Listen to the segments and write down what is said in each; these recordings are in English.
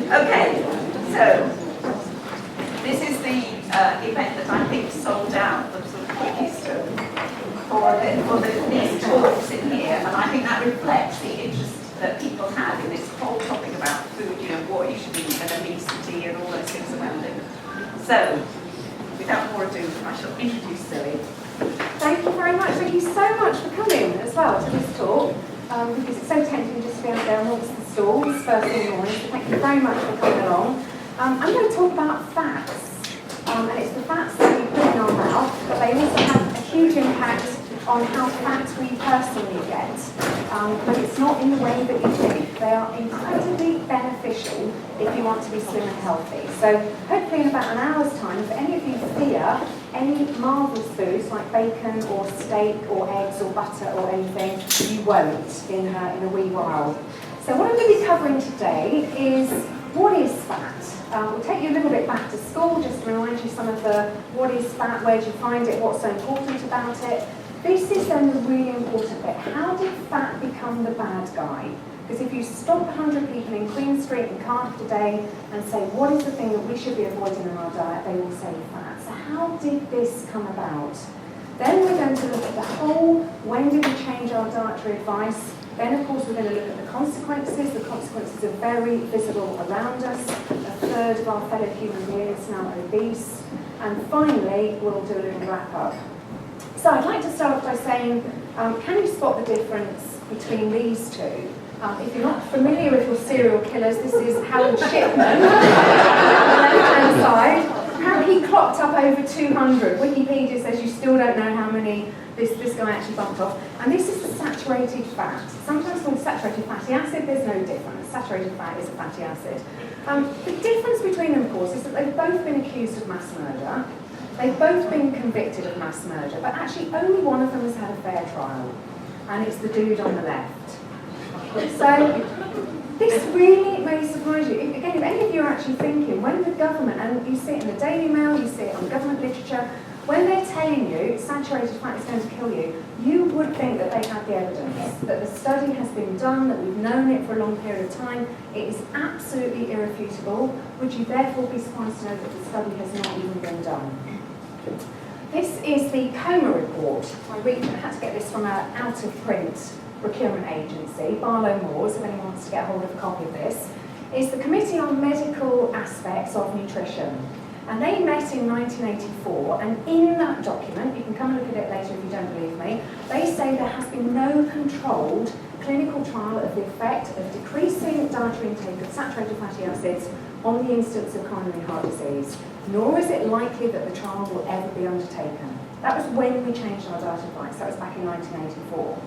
Okay, so this is the event that I think sold out the sort of quickest for these talks in here, and I think that reflects the interest that people have in this whole topic about food, what you should eat and obesity and all those things around it. So, without more ado, I shall introduce Zoe. Thank you very much. Thank you so much for coming as well to this talk, because it's so tempting just to be out there amongst the stalls first thing in the morning. So thank you very much for coming along. I'm going to talk about fats, and it's the fats that we put in our mouth, but they also have a huge impact on how fat we personally get, but it's not in the way that you think. They are incredibly beneficial if you want to be slim and healthy. So hopefully in about an hour's time, if any of you fear any marvellous foods like bacon or steak or eggs or butter or anything, you won't in a wee while. So what I'm going to be covering today is what is fat. We'll take you a little bit back to school just to remind you some of the what is fat, where do you find it, what's so important about it. This is then the really important bit. How did fat become the bad guy? Because if you stop 100 people in Queen Street in Cardiff today and say, what is the thing that we should be avoiding in our diet, they will say fat. So how did this come about? Then we're going to look at the whole, when did we change our dietary advice? Then of course we're going to look at the consequences. The consequences are very visible around us. A third of our fellow human beings now obese. And finally, we'll do a little wrap up. So I'd like to start by saying, can you spot the difference between these two? If you're not familiar with your serial killers, this is Howard Shipman on the left-hand side. Apparently he clocked up over 200. Wikipedia says you still don't know how many this guy actually bumped off. And this is the saturated fat. Sometimes called saturated fatty acid, there's no difference. Saturated fat is a fatty acid. The difference between them, of course, is that they've both been accused of mass murder. They've both been convicted of mass murder, but actually only one of them has had a fair trial, and it's the dude on the left. So this really may surprise you. Again, if any of you are actually thinking, when the government, and you see it in the Daily Mail, you see it on government literature, when they're telling you saturated fat is going to kill you, you would think that they have the evidence, that the study has been done, that we've known it for a long period of time. It is absolutely irrefutable. Would you therefore be surprised to know that the study has not even been done? This is the COMA report. I had to get this from an out-of-print procurement agency, Barlow Moores, if anyone wants to get hold of a copy of this. It's the Committee on Medical Aspects of Nutrition. And they met in 1984, and in that document, you can come and look at it later if you don't believe me, they say there has been no controlled clinical trial of the effect of decreasing dietary intake of saturated fatty acids on the incidence of coronary heart disease, nor is it likely that the trial will ever be undertaken. That was when we changed our diet advice. That was back in 1984.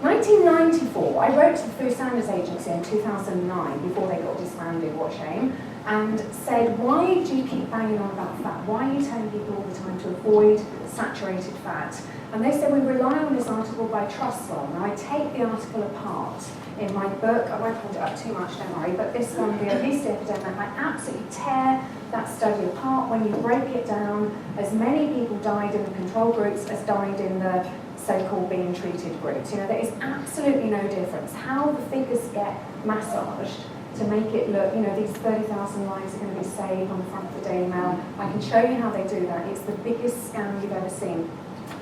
1994, I wrote to the Food Standards Agency in 2009, before they got disbanded, what a shame, and said, why do you keep banging on about fat? Why are you telling people all the time to avoid saturated fat? And they said, we rely on this article by Trustwell. Now I take the article apart in my book. I won't hold it up too much, don't worry, but this one, The Obesity Epidemic, I absolutely tear that study apart. When you break it down, as many people died in the control groups as died in the so-called being treated groups. There is absolutely no difference. How the figures get massaged to make it look, these 30,000 lives are going to be saved on the front of the Daily Mail. I can show you how they do that. It's the biggest scam you've ever seen.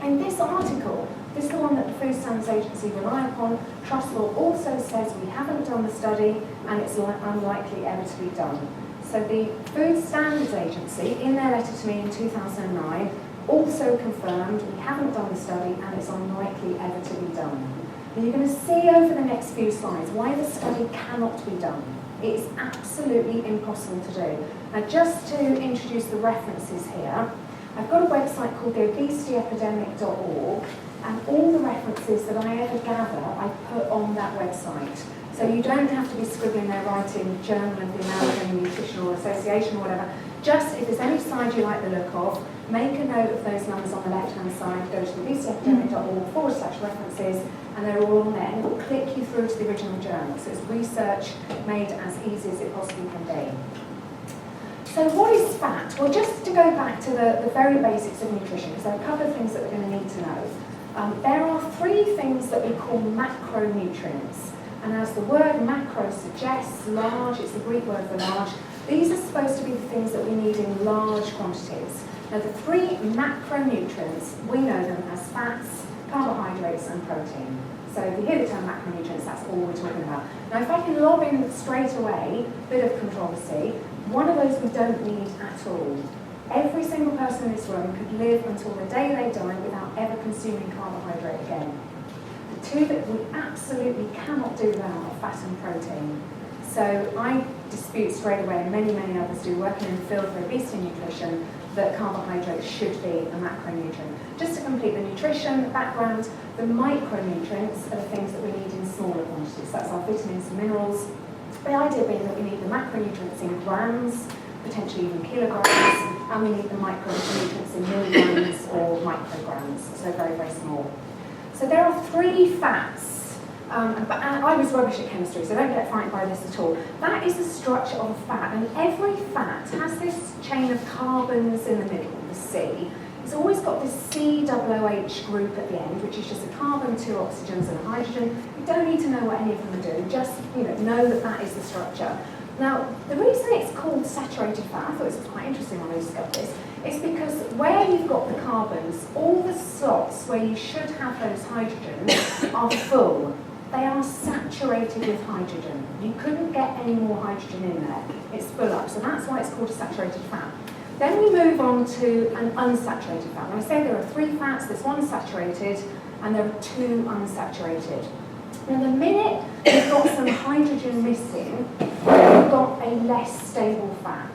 In this article, this is the one that the Food Standards Agency rely upon, Trustwell also says we haven't done the study and it's unlikely ever to be done. So the Food Standards Agency, in their letter to me in 2009, also confirmed we haven't done the study and it's unlikely ever to be done. And you're going to see over the next few slides why the study cannot be done. It is absolutely impossible to do. Now just to introduce the references here, I've got a website called theobesityepidemic.org, and all the references that I ever gather I put on that website. So you don't have to be scribbling there writing Journal of the American Nutritional Association or whatever. Just if there's any side you like the look of, make a note of those numbers on the left-hand side, go to theobesityepidemic.org/references, and they're all on there, and it will click you through to the original journal. So it's research made as easy as it possibly can be. So what is fat? Well, just to go back to the very basics of nutrition, because there are a couple of things that we're going to need to know. There are three things that we call macronutrients. And as the word macro suggests, large, it's the Greek word for large, these are supposed to be the things that we need in large quantities. Now the three macronutrients, we know them as fats, carbohydrates and protein. So if you hear the term macronutrients, that's all we're talking about. Now if I can lob in straight away, bit of controversy, one of those we don't need at all. Every single person in this room could live until the day they die without ever consuming carbohydrate again. The two that we absolutely cannot do without are fat and protein. So I dispute straight away, and many, many others do, working in the field for obesity nutrition, that carbohydrates should be a macronutrient. Just to complete the nutrition background, the micronutrients are the things that we need in smaller quantities. That's our vitamins and minerals. The idea being that we need the macronutrients in grams, potentially even kilograms, and we need the micronutrients in milligrams or micrograms, so very, very small. So there are three fats. And I was rubbish at chemistry, so don't get frightened by this at all. That is the structure of a fat, and every fat has this chain of carbons in the middle, the C. It's always got this COOH group at the end, which is just a carbon, 2 oxygens and a hydrogen. You don't need to know what any of them are doing, just know that that is the structure. Now, the reason it's called saturated fat, I thought this was quite interesting when I discovered this, is because where you've got the carbons, all the slots where you should have those hydrogens are full. They are saturated with hydrogen. You couldn't get any more hydrogen in there. It's full up, so that's why it's called a saturated fat. Then we move on to an unsaturated fat. When I say there are three fats, there's one saturated and there are two unsaturated. Now the minute you've got some hydrogen missing, you've got a less stable fat.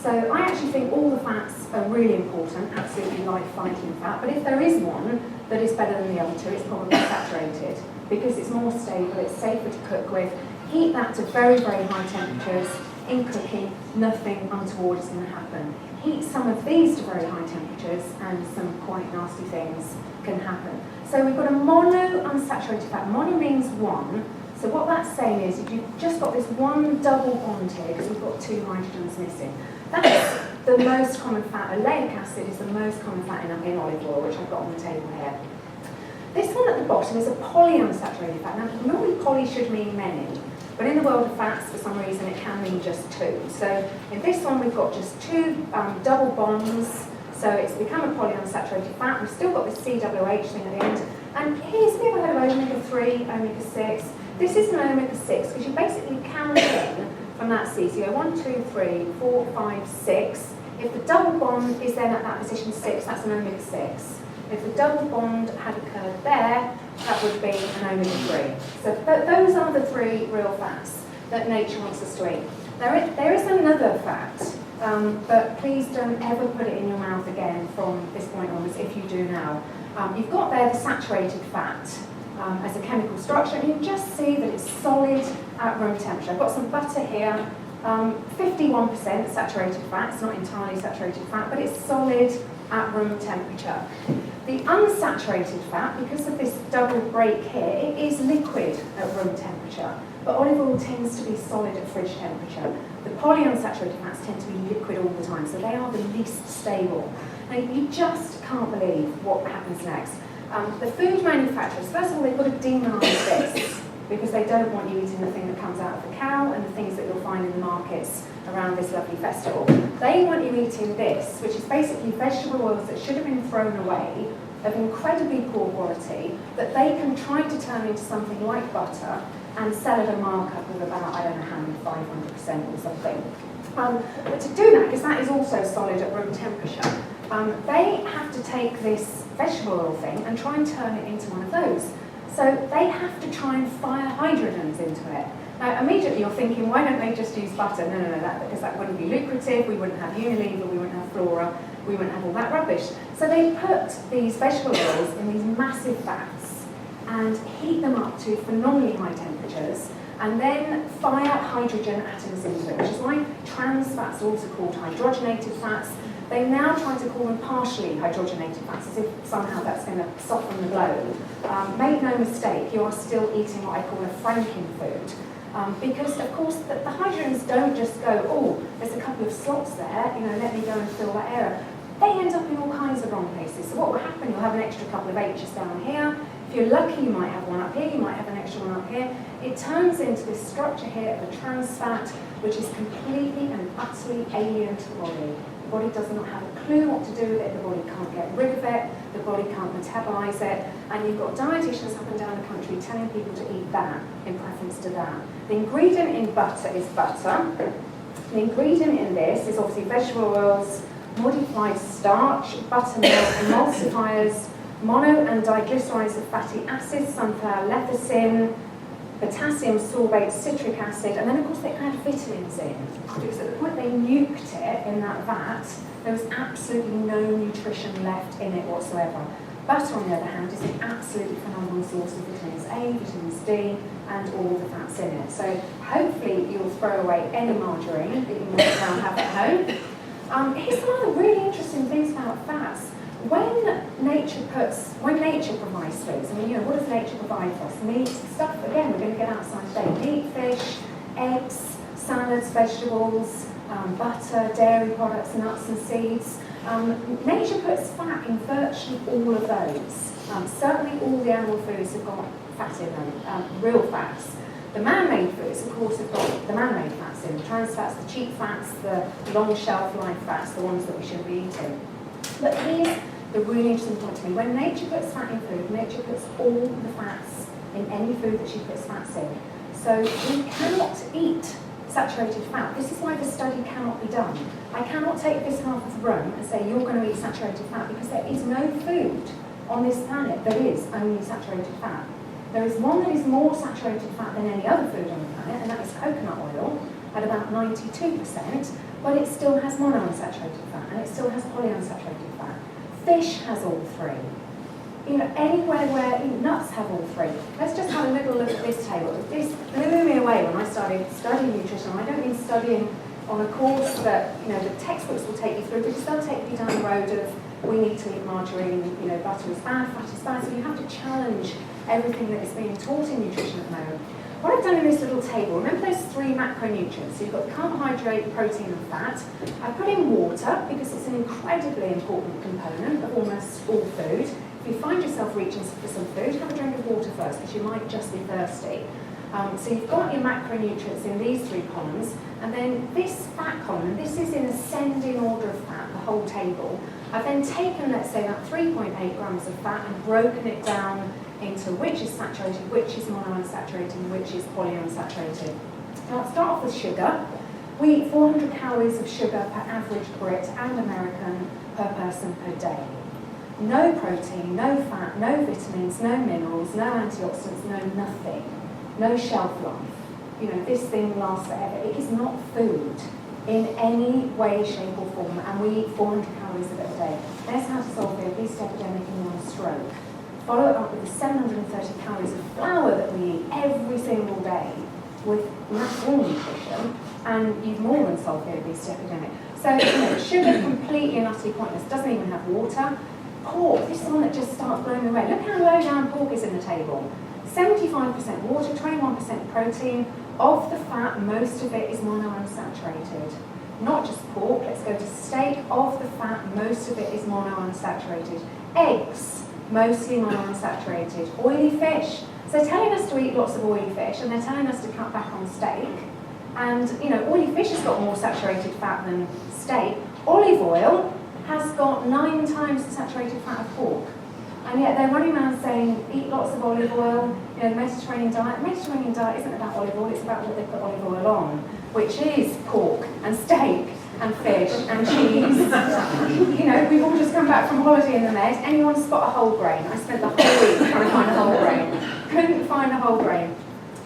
So I actually think all the fats are really important, absolutely life-fighting fat, but if there is one that is better than the other two, it's probably saturated, because it's more stable, it's safer to cook with. Heat that to very, very high temperatures. In cooking, nothing untoward is going to happen. Heat some of these to very high temperatures and some quite nasty things can happen. So we've got a mono-unsaturated fat. Mono means one. So what that's saying is if you've just got this one double bond here, because we've got two hydrogens missing, that's the most common fat. Oleic acid is the most common fat in olive oil, which I've got on the table here. This one at the bottom is a polyunsaturated fat. Now, normally poly should mean many, but in the world of fats, for some reason, it can mean just two. So in this one, we've got just two double bonds, so it's become a polyunsaturated fat. We've still got the COOH thing at the end. And here's, have you ever heard of omega-3, omega-6? This is an omega-6, because you basically count in from that C. So you go 1, 2, 3, 4, 5, 6. If the double bond is then at that position 6, that's an omega-6. If the double bond had occurred there, that would be an omega-3. So those are the three real fats that nature wants us to eat. There is another fat, but please don't ever put it in your mouth again from this point onwards, if you do now. You've got there the saturated fat as a chemical structure, and you can just see that it's solid at room temperature. I've got some butter here, 51% saturated fat. It's not entirely saturated fat, but it's solid at room temperature. The unsaturated fat, because of this double break here, it is liquid at room temperature, but olive oil tends to be solid at fridge temperature. The polyunsaturated fats tend to be liquid all the time, so they are the least stable. Now, you just can't believe what happens next. The food manufacturers, first of all, they've got to demonise this, because they don't want you eating the thing that comes out of the cow and the things that you'll find in the markets around this lovely festival. They want you eating this, which is basically vegetable oils that should have been thrown away, of incredibly poor quality, that they can try to turn into something like butter and sell at a markup of about, I don't know how many, 500% or something. But to do that, because that is also solid at room temperature, they have to take this vegetable oil thing and try and turn it into one of those. So they have to try and fire hydrogens into it. Now, immediately you're thinking, why don't they just use butter? No, because that wouldn't be lucrative, we wouldn't have Unilever, we wouldn't have Flora, we wouldn't have all that rubbish. So they put these vegetable oils in these massive vats and heat them up to phenomenally high temperatures, and then fire hydrogen atoms into it, which is why trans fats are also called hydrogenated fats. They now try to call them partially hydrogenated fats, as if somehow that's going to soften the blow. Make no mistake, you are still eating what I call a frankenfood. Because, of course, the hydrogens don't just go, oh, there's a couple of slots there, let me go and fill that area. They end up in all kinds of wrong places. So what will happen, you'll have an extra couple of H's down here. If If you're lucky, you might have one up here, you might have an extra one up here. It turns into this structure here of a trans fat, which is completely and utterly alien to the body. The body does not have a clue what to do with it, the body can't get rid of it, the body can't metabolize it, and you've got dietitians up and down the country telling people to eat that in preference to that. The ingredient in butter is butter. The ingredient in this is obviously vegetable oils, modified starch, buttermilk, emulsifiers, mono and diglycerides of fatty acids, sunflower lecithin, potassium sorbate, citric acid, and then of course they add vitamins in, because at the point they nuked it in that vat, there was absolutely no nutrition left in it whatsoever. Butter, on the other hand, is an absolutely phenomenal source of vitamins A, vitamins D, and all the fats in it. So hopefully you'll throw away any margarine that you might now have at home. Here's some other really interesting things about fats. When nature provides foods, I mean, what does nature provide for us? Meat, stuff, again, we're going to get outside today. Meat, fish, eggs, salads, vegetables, butter, dairy products, nuts and seeds. Nature puts fat in virtually all of those. Certainly all the animal foods have got fat in them, real fats. The man-made foods, of course, have got the man-made fats in, the trans fats, the cheap fats, the long shelf life fats, the ones that we shouldn't be eating. But here's the really interesting point to me. When nature puts fat in food, nature puts all the fats in any food that she puts fats in. So we cannot eat saturated fat. This is why the study cannot be done. I cannot take this half of the room and say you're going to eat saturated fat, because there is no food on this planet that is only saturated fat. There is one that is more saturated fat than any other food on the planet, and that is coconut oil at about 92%, but it still has monounsaturated fat, and it still has polyunsaturated fat. Fish has all three. Anywhere where nuts have all three. Let's just have a little look at this table. This blew me away when I started studying nutrition. I don't mean studying on a course that the textbooks will take you through, because they'll take you down the road of we need to eat margarine, butter is bad, fat is bad. So you have to challenge everything that is being taught in nutrition at the moment. What I've done in this little table, remember those three macronutrients? So you've got carbohydrate, protein and fat. I put in water because it's an incredibly important component of almost all food. If you find yourself reaching for some food, have a drink of water first, because you might just be thirsty. So you've got your macronutrients in these three columns, and then this fat column, and this is in ascending order of fat, the whole table. I've then taken, let's say, about 3.8 grams of fat and broken it down into which is saturated, which is monounsaturated, and which is polyunsaturated. Now, I'll start off with sugar. We eat 400 calories of sugar per average Brit and American per person per day. No protein, no fat, no vitamins, no minerals, no antioxidants, no nothing. No shelf life. This thing lasts forever. It is not food in any way, shape or form, and we eat 400 calories of it a day. There's how to solve the obesity epidemic in one stroke. Follow it up with the 730 calories of flour that we eat every single day with natural nutrition, and you've more than solved the obesity epidemic. So, sugar completely and utterly pointless. Doesn't even have water. Pork, this is one that just starts blowing away. Look how low down pork is in the table. 75% water, 21% protein. Of the fat, most of it is monounsaturated. Not just pork, let's go to steak. Of the fat, most of it is monounsaturated. Eggs, mostly monounsaturated. Oily fish. So they're telling us to eat lots of oily fish, and they're telling us to cut back on steak. And, oily fish has got more saturated fat than steak. Olive oil has got 9 times the saturated fat of pork. And yet they're running around saying, eat lots of olive oil, the Mediterranean diet. The Mediterranean diet isn't about olive oil, it's about what they put olive oil on, which is pork and steak and fish and cheese. We've all just come back from holiday in the Med. Anyone spot a whole grain? I spent the whole week trying to find a whole grain. Couldn't find a whole grain.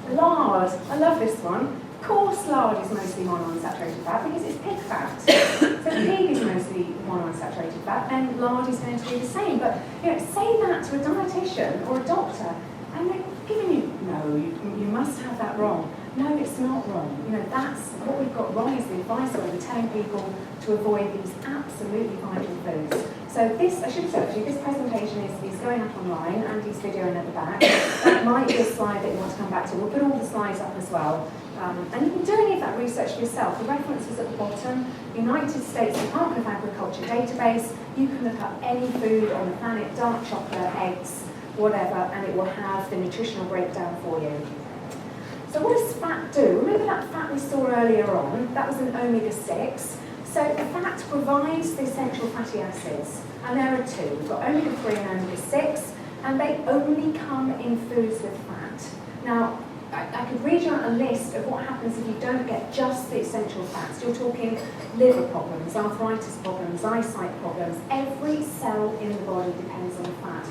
Lard, I love this one. Coarse lard is mostly monounsaturated fat because it's pig fat. So pig is mostly monounsaturated fat, and lard is going to be the same. But say that to a dietitian or a doctor, and they're giving you, no, you must have that wrong. No, it's not wrong. That's what we've got wrong, is the advice that we're telling people to avoid these absolutely vital foods. So this, I should have said to you, this presentation is going up online, Andy's video at the back. That might be a slide that you want to come back to. We'll put all the slides up as well. And you can do any of that research for yourself. The reference is at the bottom. United States Department of Agriculture database. You can look up any food on the planet, dark chocolate, eggs, whatever, and it will have the nutritional breakdown for you. So what does fat do? Remember that fat we saw earlier on? That was an omega-6. So the fat provides the essential fatty acids, and there are two. We've got omega-3 and omega-6, and they only come in foods with fat. Now, I could read you out a list of what happens if you don't get just the essential fats. You're talking liver problems, arthritis problems, eyesight problems. Every cell in the body depends on the fat.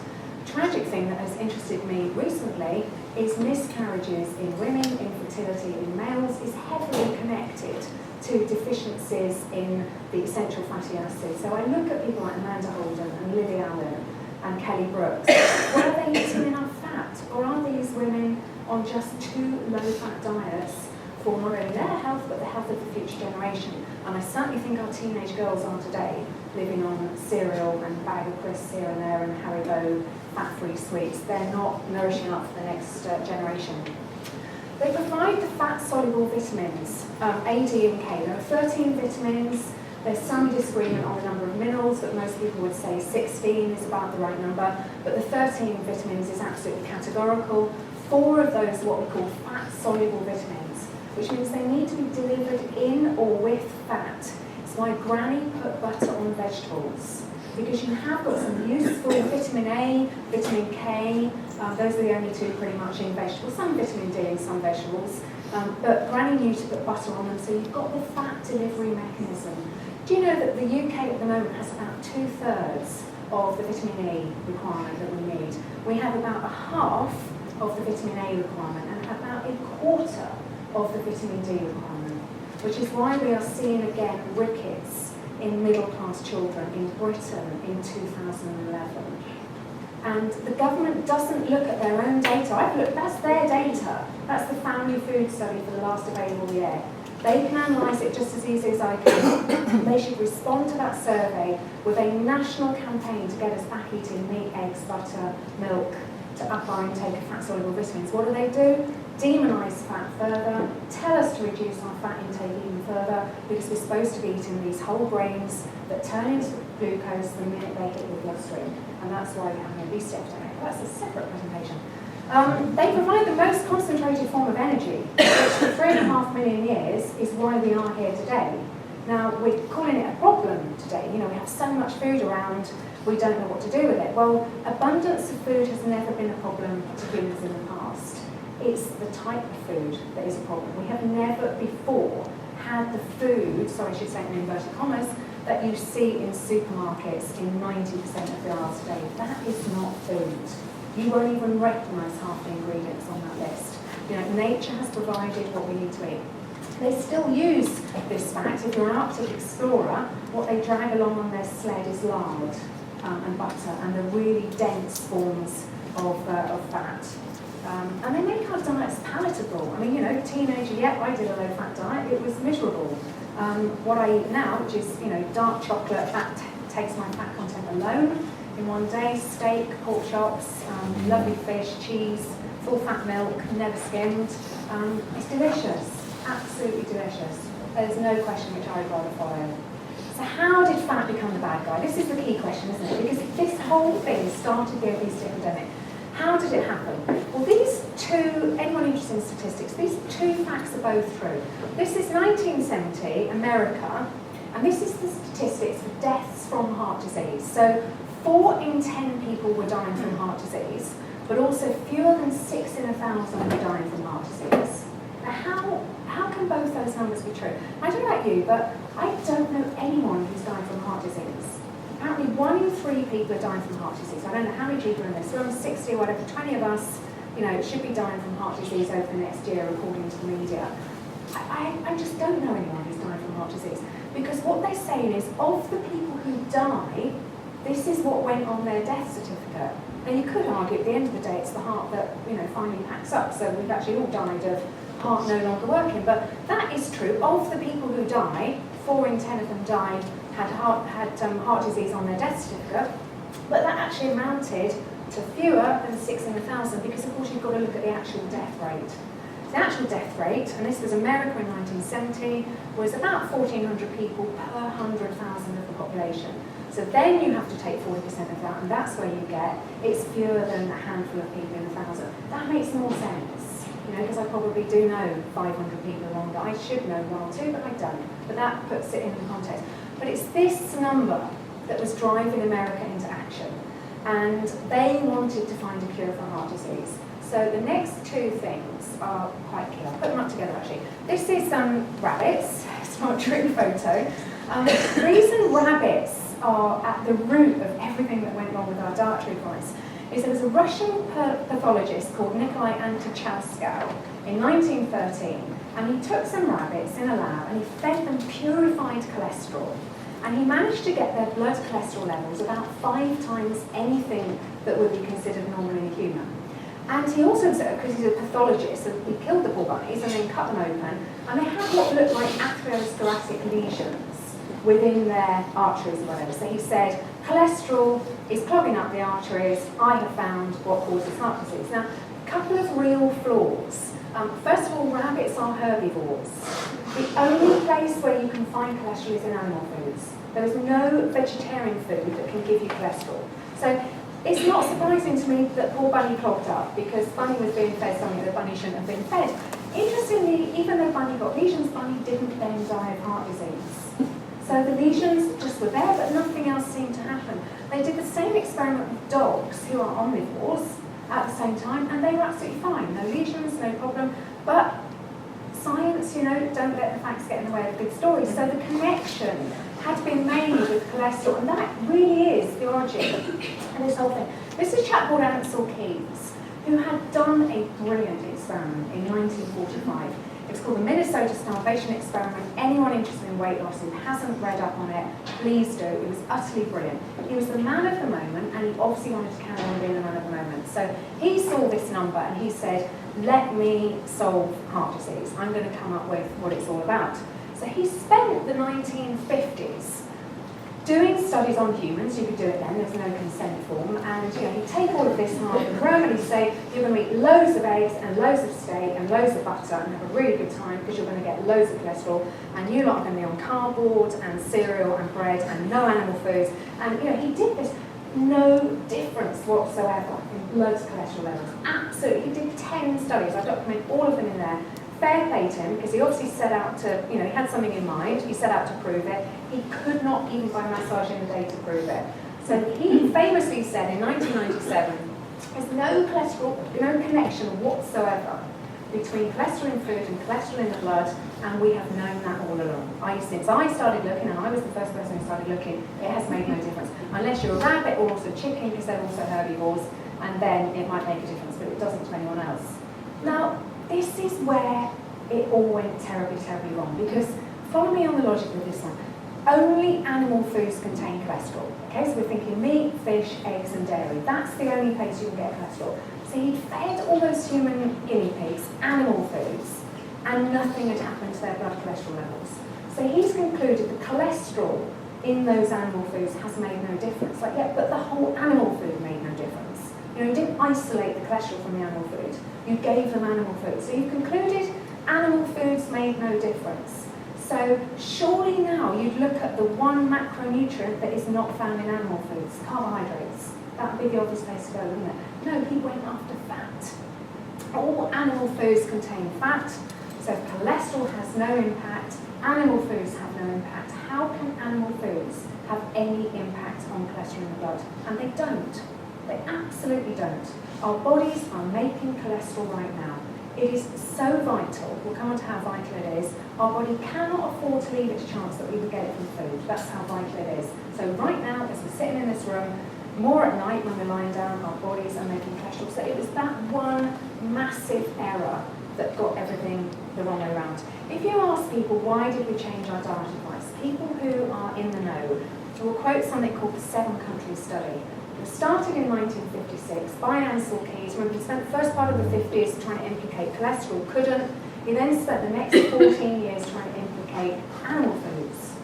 The tragic thing that has interested me recently is miscarriages in women, infertility in males is heavily connected to deficiencies in the essential fatty acids. So I look at people like Amanda Holden and Lily Allen and Kelly Brooks. Were they eating enough fat? Or are these women on just too low-fat diets for not only their health, but the health of the future generation? And I certainly think our teenage girls are today, living on cereal and bag of crisps here and there and Haribo fat-free sweets. They're not nourishing up for the next generation. They provide the fat-soluble vitamins, A, D and K. There are 13 vitamins. There's some disagreement on the number of minerals, but most people would say 16 is about the right number. But the 13 vitamins is absolutely categorical. 4 of those are what we call fat-soluble vitamins, which means they need to be delivered in or with fat. It's why Granny put butter on vegetables, because you have got some useful vitamin A, vitamin K, those are the only two pretty much in vegetables, some vitamin D in some vegetables, but Granny knew to put butter on them, so you've got the fat delivery mechanism. Do you know that the UK at the moment has about 2/3 of the vitamin E requirement that we need? We have about a half of the vitamin A requirement and about a quarter of the vitamin D requirement, which is why we are seeing again rickets in middle-class children in Britain in 2011. And the government doesn't look at their own data. I've looked, that's their data. That's the family food study for the last available year. They can analyse it just as easy as I can. They should respond to that survey with a national campaign to get us back eating meat, eggs, butter, milk, to up our intake of fat-soluble vitamins. What do? Demonise fat further, tell us to reduce our fat intake even further, because we're supposed to be eating these whole grains that turn into glucose the minute they hit the bloodstream. And that's why we have an obesity epidemic. That's a separate presentation. They provide the most concentrated form of energy, which for 3.5 million years is why we are here today. Now, we're calling it a problem today. You know, we have so much food around, we don't know what to do with it. Well, abundance of food has never been a problem to humans in the past. It's the type of food that is a problem. We have never before had the food, sorry, I should say in inverted commas, that you see in supermarkets in 90% of the aisles today. That is not food. You won't even recognise half the ingredients on that list. You know, nature has provided what we need to eat. They still use this fat. If you're an Arctic explorer, what they drag along on their sled is lard and butter and the really dense forms of fat. And they make our diets palatable. I mean, you know, teenager, yep, I did a low-fat diet. It was miserable. What I eat now, which is, you know, dark chocolate, that takes my fat content alone in one day. Steak, pork chops, lovely fish, cheese, full-fat milk, never skimmed. It's delicious. Absolutely delicious. There's no question which I would rather follow. So how did fat become the bad guy? This is the key question, isn't it? Because this whole thing started the obesity epidemic. How did it happen? Well, these two, anyone interested in statistics, these two facts are both true. This is 1970, America, and this is the statistics for deaths from heart disease. So 4 in 10 people were dying from heart disease, but also fewer than 6 in 1,000 were dying from heart disease. Now, how can both those numbers be true? I don't know about you, but I don't know anyone who's died from heart disease. Apparently 1 in 3 people are dying from heart disease. I don't know how many people are in this. We're on 60 or whatever, 20 of us, you know, should be dying from heart disease over the next year, according to the media. I just don't know anyone who's died from heart disease. Because what they're saying is, of the people who die, this is what went on their death certificate. Now you could argue at the end of the day it's the heart that, you know, finally packs up, so we've actually all died of heart no longer working. But that is true. Of the people who die, 4 in 10 of them died, had heart disease on their death certificate, but that actually amounted to fewer than 6 in 1,000, because of course you've got to look at the actual death rate. The actual death rate, and this was America in 1970, was about 1,400 people per 100,000 of the population. So then you have to take 40% of that, and that's where you get, it's fewer than a handful of people in 1,000. That makes more sense, because I probably do know 500 people along that. I should know one or two, but I don't. But that puts it into context. But it's this number that was driving America into action. And they wanted to find a cure for heart disease. So the next two things are quite key. I'll put them up together actually. This is rabbits. It's not a true photo. The reason rabbits are at the root of everything that went wrong with our dietary advice is there was a Russian pathologist called Nikolai Antichaskow in 1913, and he took some rabbits in a lab and he fed them purified cholesterol. And he managed to get their blood cholesterol levels about 5 times anything that would be considered normal in a human. And he also observed, because he's a pathologist, so he killed the poor bunnies and then cut them open, and they had what looked like atherosclerotic lesions within their arteries or whatever. So he said, cholesterol is clogging up the arteries. I have found what causes heart disease. Now, a couple of real flaws. First of all, rabbits are herbivores. The only place where you can find cholesterol is in animal foods. There is no vegetarian food that can give you cholesterol. So it's not surprising to me that poor Bunny clogged up, because Bunny was being fed something that Bunny shouldn't have been fed. Interestingly, even though Bunny got lesions, Bunny didn't then die of heart disease. So the lesions just were there, but nothing else seemed to happen. They did the same experiment with dogs who are omnivores at the same time, and they were absolutely fine. No lesions, no problem. But science, don't let the facts get in the way of good stories. So the connection had been made with cholesterol, and that really is the origin of this whole thing. This is a chap called Ansel Keys, who had done a brilliant experiment in 1945. It's called the Minnesota Starvation Experiment. Anyone interested in weight loss who hasn't read up on it, please do. It was utterly brilliant. He was the man of the moment, and he obviously wanted to carry on being the man of the moment. So he saw this number and he said, let me solve heart disease. I'm going to come up with what it's all about. So he spent the 1950s doing studies on humans. You could do it then, there's no consent form, and he'd take all of this half in the room and he'd say, you're going to eat loads of eggs and loads of steak and loads of butter and have a really good time, because you're going to get loads of cholesterol, and you lot are going to be on cardboard and cereal and bread and no animal foods. And he did this, no difference whatsoever in blood cholesterol levels. Absolutely. He did 10 studies. I document all of them in there. Fair play to him, because he obviously set out to, he had something in mind, he set out to prove it. He could not, even by massaging the data, prove it. So he famously said in 1997, there's no connection whatsoever between cholesterol in food and cholesterol in the blood, and we have known that all along. Since I started looking, and I was the first person who started looking, it has made no difference. Unless you're a rabbit or also chicken, because they're also herbivores, and then it might make a difference, but it doesn't to anyone else. Now, this is where it all went terribly, terribly wrong, because follow me on the logic with this one. Only animal foods contain cholesterol. Okay, so we're thinking meat, fish, eggs, and dairy. That's the only place you can get cholesterol. So he'd fed all those human guinea pigs animal foods, and nothing had happened to their blood cholesterol levels. So he's concluded the cholesterol in those animal foods has made no difference. But the whole animal food made no difference. You didn't isolate the cholesterol from the animal food. You gave them animal food. So you've concluded animal foods made no difference. So surely now you'd look at the one macronutrient that is not found in animal foods, carbohydrates. That would be the obvious place to go, wouldn't it? No, he went after fat. All animal foods contain fat, so if cholesterol has no impact, animal foods have no impact. How can animal foods have any impact on cholesterol in the blood? And they don't. They absolutely don't. Our bodies are making cholesterol right now. It is so vital. We'll come on to how vital it is. Our body cannot afford to leave it to chance that we will get it from food. That's how vital it is. So right now, as we're sitting in this room, more at night when we're lying down, our bodies are making cholesterol. So it was that one massive error that got everything the wrong way around. If you ask people, why did we change our diet advice? People who are in the know will quote something called the 7-country study. It was started in 1956 by Ansel Keys. Remember, he spent the first part of the 50s trying to implicate cholesterol, couldn't. He then spent the next 14 years trying to implicate animal foods,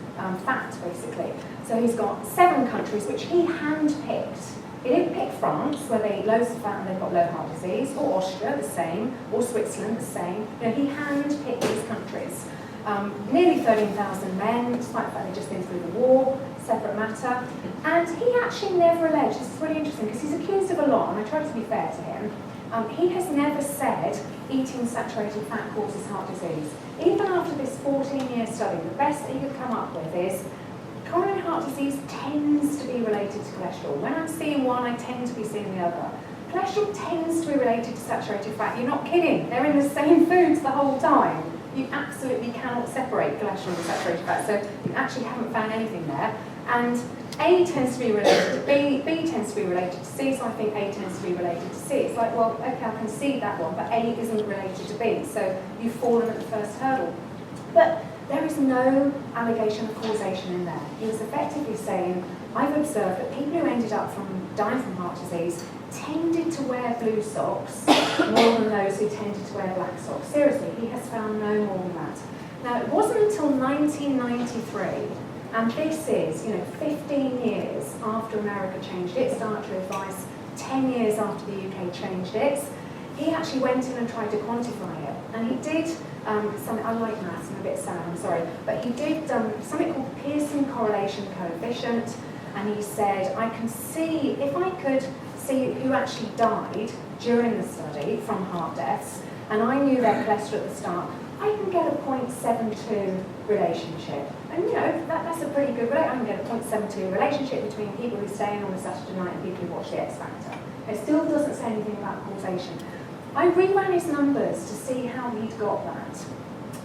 fat basically. So he's got 7 countries which he handpicked. He didn't pick France, where they eat loads of fat and they've got low heart disease, or Austria, the same, or Switzerland, the same. He handpicked these countries. Nearly 13,000 men, despite the fact they'd just been through the war. separate matter. And he actually never alleged, this is really interesting because he's accused of a lot, and I try to be fair to him, he has never said eating saturated fat causes heart disease. Even after this 14-year study, the best that he could come up with is coronary heart disease tends to be related to cholesterol. When I'm seeing one, I tend to be seeing the other. Cholesterol tends to be related to saturated fat. You're not kidding. They're in the same foods the whole time. You absolutely cannot separate cholesterol and saturated fat, so you actually haven't found anything there. And A tends to be related to B, B tends to be related to C, so I think A tends to be related to C. It's like, well, okay, I can see that one, but A isn't related to B, so you've fallen at the first hurdle. But there is no allegation of causation in there. He was effectively saying, I've observed that people who ended up dying from heart disease tended to wear blue socks more than those who tended to wear black socks. Seriously, he has found no more than that. Now, it wasn't until 1993, and this is, 15 years after America changed its dietary advice, 10 years after the UK changed its, he actually went in and tried to quantify it. And he did something, I like maths, I'm a bit sad, I'm sorry, but he did something called Pearson correlation coefficient, and he said, I can see, if I could see who actually died during the study from heart deaths, and I knew their cholesterol at the start, I can get a 0.72 relationship. And that's a pretty good rate. I can get a 0.72 relationship between people who stay in on a Saturday night and people who watch the X Factor. It still doesn't say anything about causation. I reran his numbers to see how he'd got that.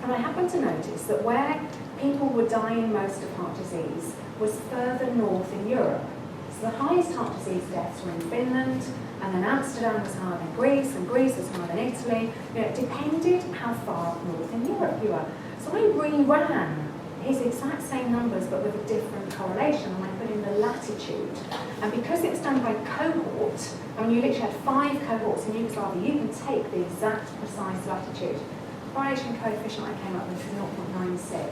And I happened to notice that where people were dying most of heart disease was further north in Europe. So the highest heart disease deaths were in Finland, and then Amsterdam was higher than Greece, and Greece was higher than Italy. It depended how far north in Europe you were. So I reran his exact same numbers, but with a different correlation, and I put in the latitude. And because it was done by cohort, and you literally had 5 cohorts in Yugoslavia, you can take the exact precise latitude. Correlation coefficient I came up with is 0.96,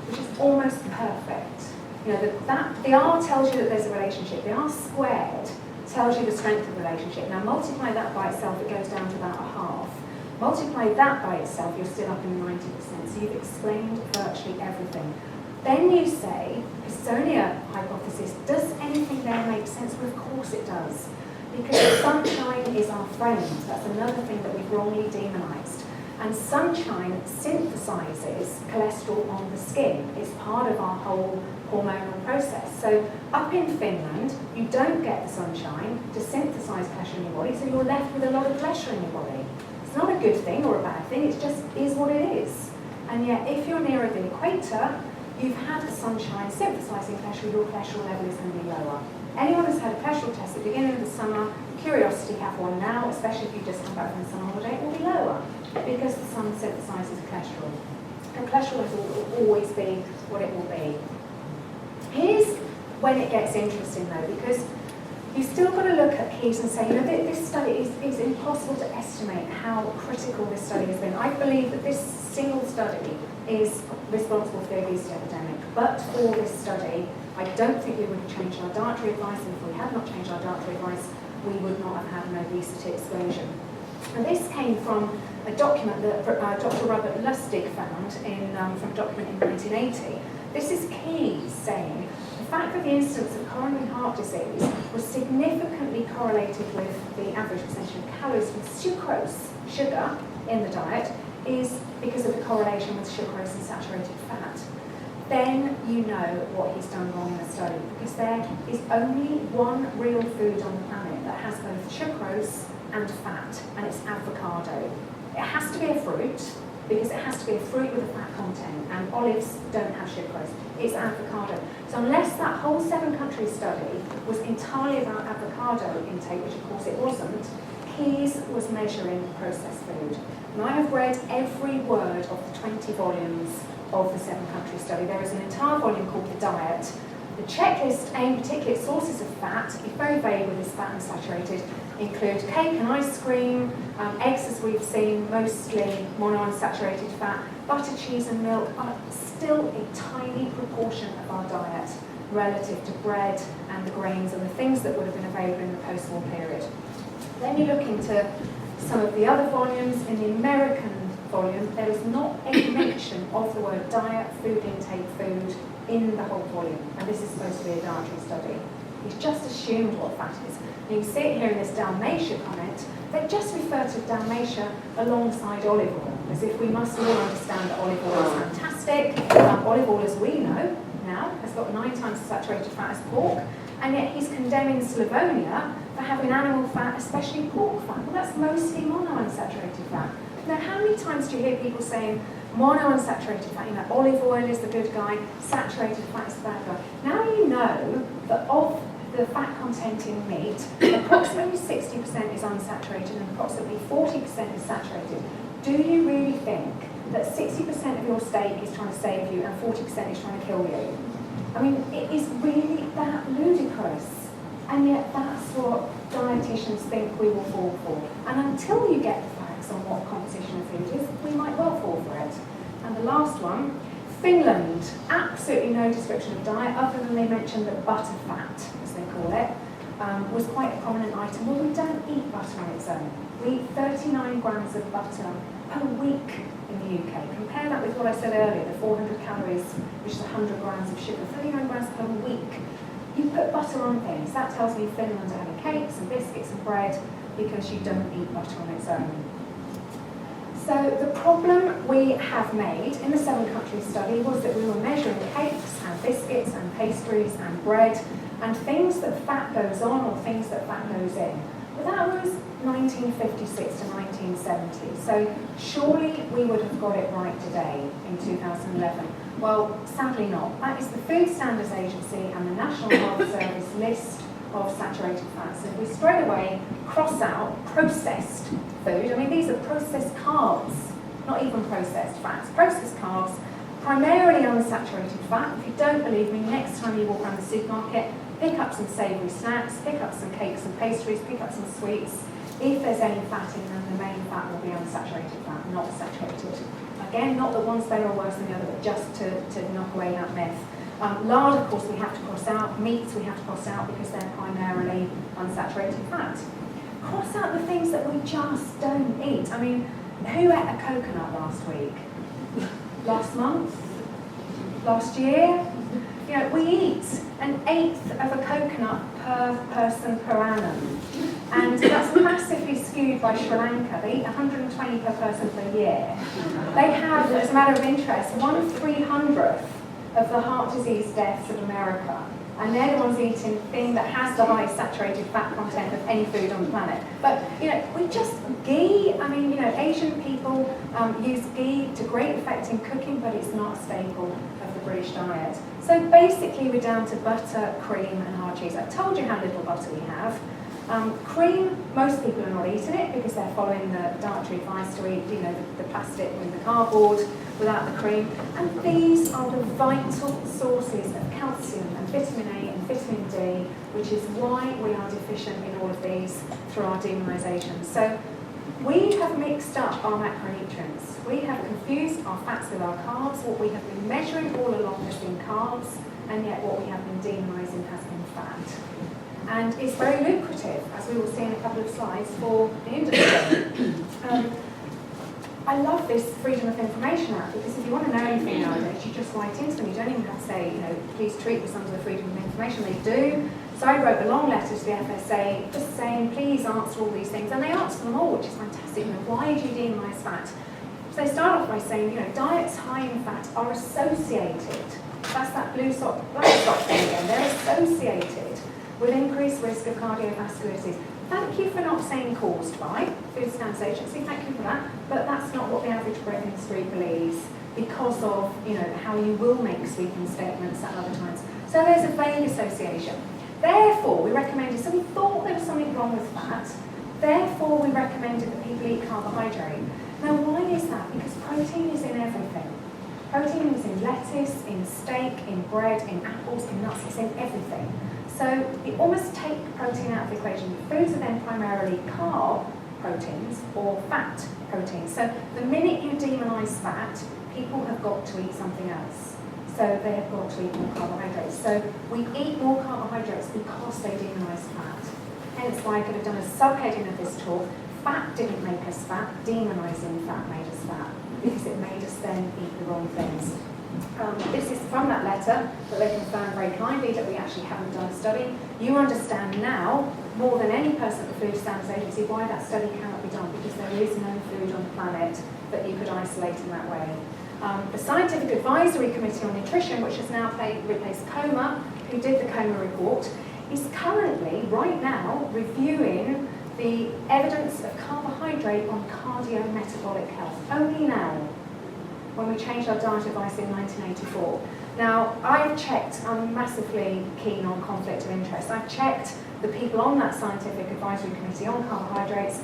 which is almost perfect. The R tells you that there's a relationship. The R squared tells you the strength of the relationship. Now multiply that by itself, it goes down to about a half. Multiply that by itself, you're still up in 90%. So you've explained virtually everything. Then you say, because it's only a hypothesis, does anything there make sense? Well, of course it does. Because sunshine is our friend. That's another thing that we've wrongly demonized. And sunshine synthesizes cholesterol on the skin. It's part of our whole hormonal process. So up in Finland, you don't get the sunshine to synthesize cholesterol in your body, so you're left with a lot of cholesterol in your body. It's not a good thing or a bad thing, it just is what it is. And yet, if you're nearer the equator, you've had the sunshine synthesizing cholesterol, your cholesterol level is going to be lower. Anyone who's had a cholesterol test at the beginning of the summer, curiosity, have one now, especially if you just come back from the summer holiday, it will be lower because the sun synthesizes cholesterol. And cholesterol level will always be what it will be. Here's when it gets interesting though, because you've still got to look at keys and say, this study is impossible to estimate how critical this study has been. I believe that this single study is responsible for the obesity epidemic, but for this study, I don't think we would have changed our dietary advice, and if we had not changed our dietary advice, we would not have had an obesity explosion. And this came from a document that Dr. Robert Lustig found from a document in 1980. This is Keyes saying, the fact that the incidence of coronary heart disease was significantly correlated with the average percentage of calories from sucrose, sugar, in the diet, is because of the correlation with sucrose and saturated fat. Then you know what he's done wrong in the study, because there is only one real food on the planet that has both sucrose and fat, and it's avocado. It has to be a fruit, because it has to be a fruit with a fat content, and olives don't have sucrose. It's avocado. So unless that whole 7-country study was entirely about avocado intake, which of course it wasn't, Keyes was measuring processed food. And I have read every word of the 20 volumes of the 7-country study. There is an entire volume called The Diet. The checklist aimed particularly at sources of fat, to be very vague with this fat and saturated, include cake and ice cream, eggs as we've seen, mostly monounsaturated fat, butter, cheese and milk are still a tiny proportion of our diet relative to bread and the grains and the things that would have been available in the post-war period. Then you look into some of the other volumes. In the American volume, there is not a mention of the word diet, food intake, food in the whole volume, and this is supposed to be a dietary study. He's just assumed what fat is. And you can see it here in this Dalmatia comment. They just refer to Dalmatia alongside olive oil, as if we must all understand that olive oil is fantastic. Olive oil, as we know now, has got 9 times the saturated fat as pork, and yet he's condemning Slavonia for having animal fat, especially pork fat. Well, that's mostly monounsaturated fat. Now, how many times do you hear people saying monounsaturated fat, you know, olive oil is the good guy, saturated fat is the bad guy? Now you know that of the fat content in meat, approximately 60% is unsaturated and approximately 40% is saturated. Do you really think that 60% of your steak is trying to save you and 40% is trying to kill you? I mean, it is really that ludicrous. And yet that's what dietitians think we will fall for. And until you get the facts on what composition of food is, we might well fall for it. And the last one, Finland, absolutely no description of diet other than they mention that butter fat, as they call it, was quite a prominent item. Well, we don't eat butter on its own. We eat 39 grams of butter per week in the UK. Compare that with what I said earlier, the 400 calories, which is 100 grams of sugar, 39 grams per week. You put butter on things. That tells me Finland are having cakes and biscuits and bread because you don't eat butter on its own. So the problem we have made in the 7-country study was that we were measuring cakes and biscuits and pastries and bread and things that fat goes on or things that fat goes in. But that was 1956 to 1970. So surely we would have got it right today in 2011. Well, sadly not. That is the Food Standards Agency and the National Health Service list of saturated fats. And we straight away cross out processed food. I mean, these are processed carbs, not even processed fats. Processed carbs, primarily unsaturated fat. If you don't believe me, next time you walk around the supermarket, pick up some savoury snacks, pick up some cakes and pastries, pick up some sweets. If there's any fat in them, the main fat will be unsaturated fat, not saturated. Again, not that one's better or worse than the other, but just to knock away that myth. Lard, of course, we have to cross out. Meats, we have to cross out because they're primarily unsaturated fat. Cross out the things that we just don't eat. I mean, who ate a coconut last week? Last month? Last year? You know, we eat 1/8 of a coconut per person per annum. And that's massively skewed by Sri Lanka. They eat 120 per person per year. They have, as a matter of interest, 1/300th of the heart disease deaths of America. And they're the ones eating thing that has the highest saturated fat content of any food on the planet. But, you know, we just, ghee, I mean, you know, Asian people use ghee to great effect in cooking, but it's not a staple of the British diet. So basically we're down to butter, cream and hard cheese. I told you how little butter we have. Cream, most people are not eating it because they're following the dietary advice to eat, you know, the plastic with the cardboard without the cream. And these are the vital sources of calcium and vitamin A and vitamin D, which is why we are deficient in all of these through our demonisation. So we have mixed up our macronutrients. We have confused our fats with our carbs. What we have been measuring all along has been carbs, and yet what we have been demonising has been fat. And it's very lucrative, as we will see in a couple of slides, for the industry. I love this Freedom of Information Act because if you want to know anything nowadays, you just write into them. You don't even have to say, you know, please treat this under the Freedom of Information. They do. So I wrote a long letter to the FSA just saying, please answer all these things. And they answer them all, which is fantastic. You know, why do you demonise fat? So they start off by saying, you know, diets high in fat are associated. That's that black sock thing again. They're associated with increased risk of cardiovascular disease. Thank you for not saying caused by Food Standards Agency, thank you for that, but that's not what the average bread in the street believes because of, you know, how you will make sweeping statements at other times. So there's a vague association. Therefore, we recommended, so we thought there was something wrong with fat, therefore we recommended that people eat carbohydrate. Now why is that? Because protein is in everything. Protein is in lettuce, in steak, in bread, in apples, in nuts, it's in everything. So you almost take protein out of the equation. Foods are then primarily carb proteins or fat proteins. So the minute you demonise fat, people have got to eat something else. So they have got to eat more carbohydrates. So we eat more carbohydrates because they demonise fat. Hence why I could have done a subheading of this talk, fat didn't make us fat, demonising fat made us fat, because it made us then eat the wrong things. This is from that letter that they confirm very kindly that we actually haven't done a study. You understand now, more than any person at the Food Standards Agency, why that study cannot be done, because there is no food on the planet that you could isolate in that way. The Scientific Advisory Committee on Nutrition, which has now replaced COMA, who did the COMA report, is currently, right now, reviewing the evidence of carbohydrate on cardiometabolic health. Only now, when we changed our diet advice in 1984. Now, I've checked, I'm massively keen on conflict of interest. I've checked the people on that Scientific Advisory Committee on carbohydrates.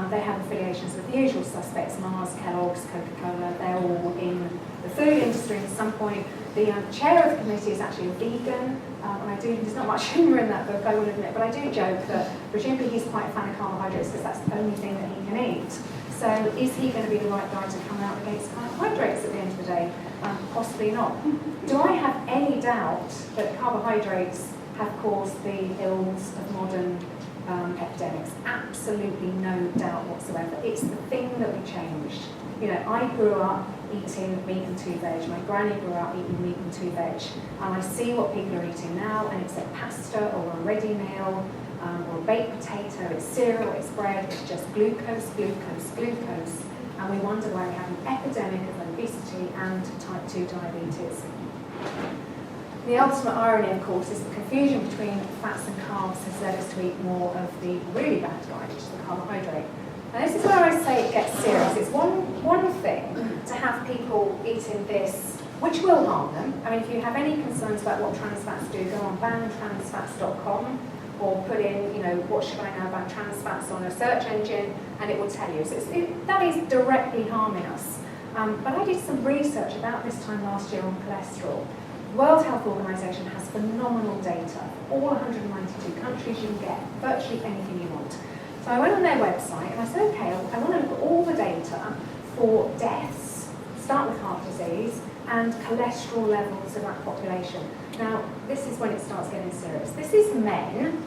They have affiliations with the usual suspects, Mars, Kellogg's, Coca-Cola. They're all in the food industry at some point. The chair of the committee is actually a vegan, and there's not much humour in that book, I will admit, but I do joke that presumably he's quite a fan of carbohydrates because that's the only thing that he can eat. So is he going to be the right guy to come out against carbohydrates at the end of the day? Possibly not. Do I have any doubt that carbohydrates have caused the ills of modern epidemics? Absolutely no doubt whatsoever. It's the thing that we changed. You know, I grew up eating meat and 2 veg. My granny grew up eating meat and 2 veg. And I see what people are eating now, and it's a pasta or a ready meal, or a baked potato, it's cereal, it's bread, it's just glucose, glucose, glucose. And we wonder why we have an epidemic of obesity and type 2 diabetes. The ultimate irony, of course, is the confusion between fats and carbs has led us to eat more of the really bad guy, which is the carbohydrate. And this is where I say it gets serious. It's one thing to have people eating this, which will harm them. I mean, if you have any concerns about what trans fats do, go on bantransfats.com or put in, you know, what should I know about trans fats on a search engine, and it will tell you. So that is directly harming us. But I did some research about this time last year on cholesterol. The World Health Organization has phenomenal data. All 192 countries, you can get virtually anything you want. So I went on their website and I said, okay, I want to look at all the data for deaths, start with heart disease, and cholesterol levels of that population. Now, this is when it starts getting serious. This is men.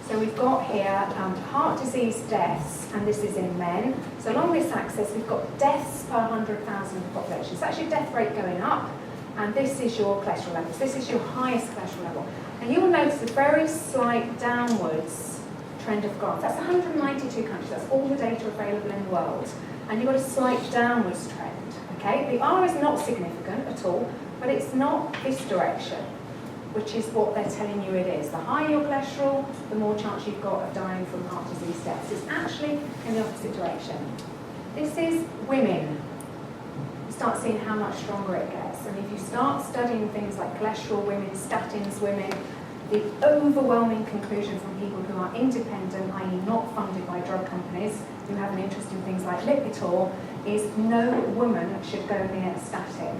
So we've got here heart disease deaths, and this is in men. So along this axis, we've got deaths per 100,000 of the population. It's actually a death rate going up, and this is your cholesterol levels. This is your highest cholesterol level. And you will notice a very slight downwards trend of graph. That's 192 countries. That's all the data available in the world. And you've got a slight downwards trend. Okay? The R is not significant at all, but it's not this direction, which is what they're telling you it is. The higher your cholesterol, the more chance you've got of dying from heart disease deaths. It's actually in the opposite direction. This is women. You start seeing how much stronger it gets. And if you start studying things like cholesterol women, statins women, the overwhelming conclusion from people who are independent, i.e. not funded by drug companies, who have an interest in things like Lipitor, is no woman should go near a statin.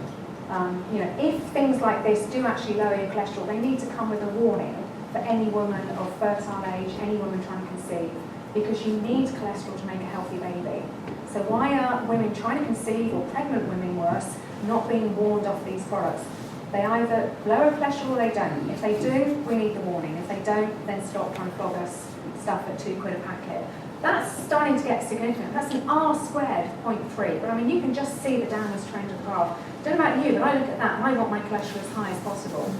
You know, if things like this do actually lower your cholesterol, they need to come with a warning for any woman of fertile age, any woman trying to conceive, because you need cholesterol to make a healthy baby. So why are women trying to conceive, or pregnant women worse, not being warned off these products? They either lower cholesterol or they don't. If they do, we need the warning. If they don't, then stop trying to flog us stuff at £2 a packet. That's starting to get significant. That's an R squared of 0.3. But I mean, you can just see the downwards trend of the graph. I don't know about you, but I look at that and I want my cholesterol as high as possible,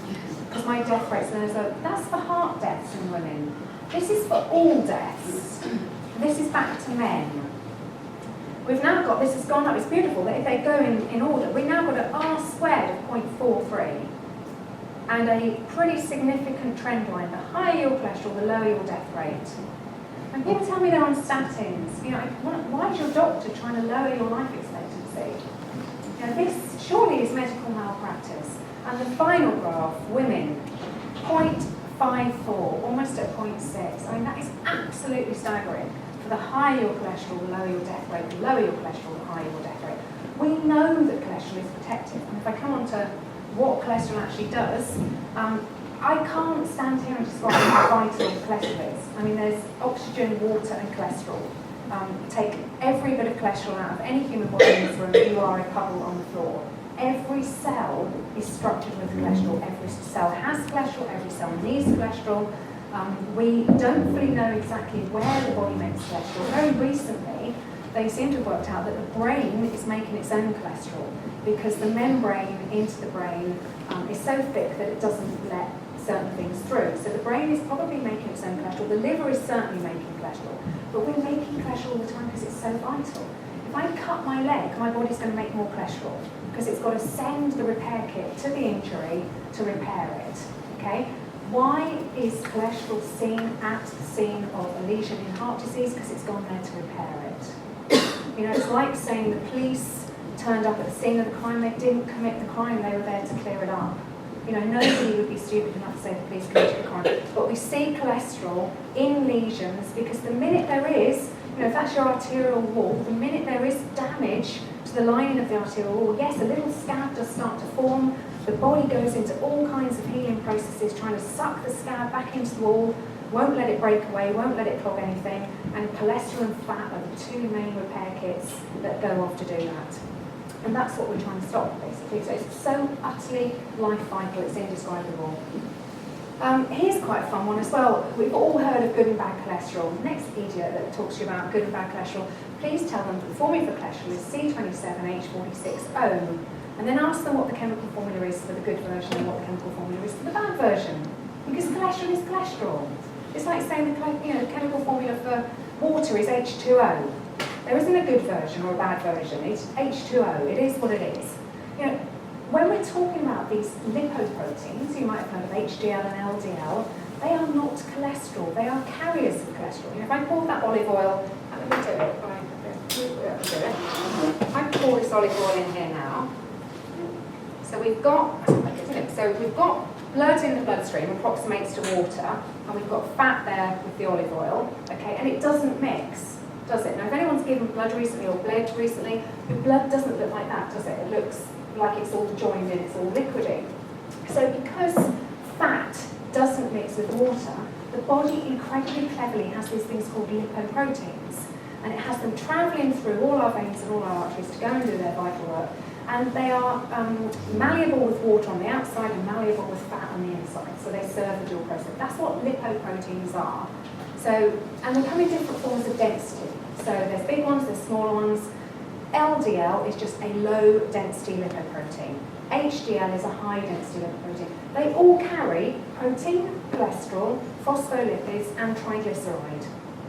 because my death rate's low. That's for heart deaths in women. This is for all deaths. This is back to men. We've now got, this has gone up, it's beautiful, that if they go in order, we've now got an R squared of 0.43 and a pretty significant trend line. The higher your cholesterol, the lower your death rate. And people tell me they're on statins. You know, why is your doctor trying to lower your life expectancy? You know, this surely is medical malpractice. And the final graph, women, 0.54, almost at 0.6. I mean, that is absolutely staggering. For the higher your cholesterol, the lower your death rate. The lower your cholesterol, the higher your death rate. We know that cholesterol is protective. And if I come on to what cholesterol actually does, I can't stand here and describe how vital cholesterol is. I mean, there's oxygen, water, and cholesterol. Take every bit of cholesterol out of any human body in this room, you are a puddle on the floor. Every cell is structured with cholesterol. Every cell has cholesterol. Every cell needs cholesterol. We don't fully know exactly where the body makes cholesterol. Very recently, they seem to have worked out that the brain is making its own cholesterol because the membrane into the brain is so thick that it doesn't let certain things through. So the brain is probably making its own cholesterol. The liver is certainly making cholesterol. But we're making cholesterol all the time because it's so vital. If I cut my leg, my body's going to make more cholesterol because it's got to send the repair kit to the injury to repair it. Okay? Why is cholesterol seen at the scene of a lesion in heart disease? Because it's gone there to repair it. You know, it's like saying the police turned up at the scene of the crime. They didn't commit the crime. They were there to clear it up. You know, nobody would be stupid enough to say the police committed the crime. But we see cholesterol in lesions because the minute there is, you know, if that's your arterial wall, the minute there is damage to the lining of the arterial wall, yes, a little scab does start to form. The body goes into all kinds of healing processes, trying to suck the scab back into the wall, won't let it break away, won't let it clog anything, and cholesterol and fat are the two main repair kits that go off to do that. And that's what we're trying to stop, basically. So it's so utterly life vital, it's indescribable. Here's quite a fun one as well. We've all heard of good and bad cholesterol. Next idiot that talks to you about good and bad cholesterol, please tell them that the formula for cholesterol is C27H46O. And then ask them what the chemical formula is for the good version and what the chemical formula is for the bad version. Because cholesterol is cholesterol. It's like saying the chemical formula for water is H2O. There isn't a good version or a bad version. It's H2O. It is what it is. You know, when we're talking about these lipoproteins, you might have heard of HDL and LDL, they are not cholesterol. They are carriers of cholesterol. You know, if I pour that olive oil, let me do it. I pour this olive oil in here now. So we've got blood in the bloodstream, approximates to water, and we've got fat there with the olive oil, okay, and it doesn't mix, does it? Now, if anyone's given blood recently or bled recently, the blood doesn't look like that, does it? It looks like it's all joined in, it's all liquidy. So because fat doesn't mix with water, the body incredibly cleverly has these things called lipoproteins, and it has them travelling through all our veins and all our arteries to go and do their vital work. And they are malleable with water on the outside and malleable with fat on the inside. So they serve the dual process. That's what lipoproteins are. So, and they come in different forms of density. So there's big ones, there's smaller ones. LDL is just a low density lipoprotein. HDL is a high density lipoprotein. They all carry protein, cholesterol, phospholipids, and triglyceride.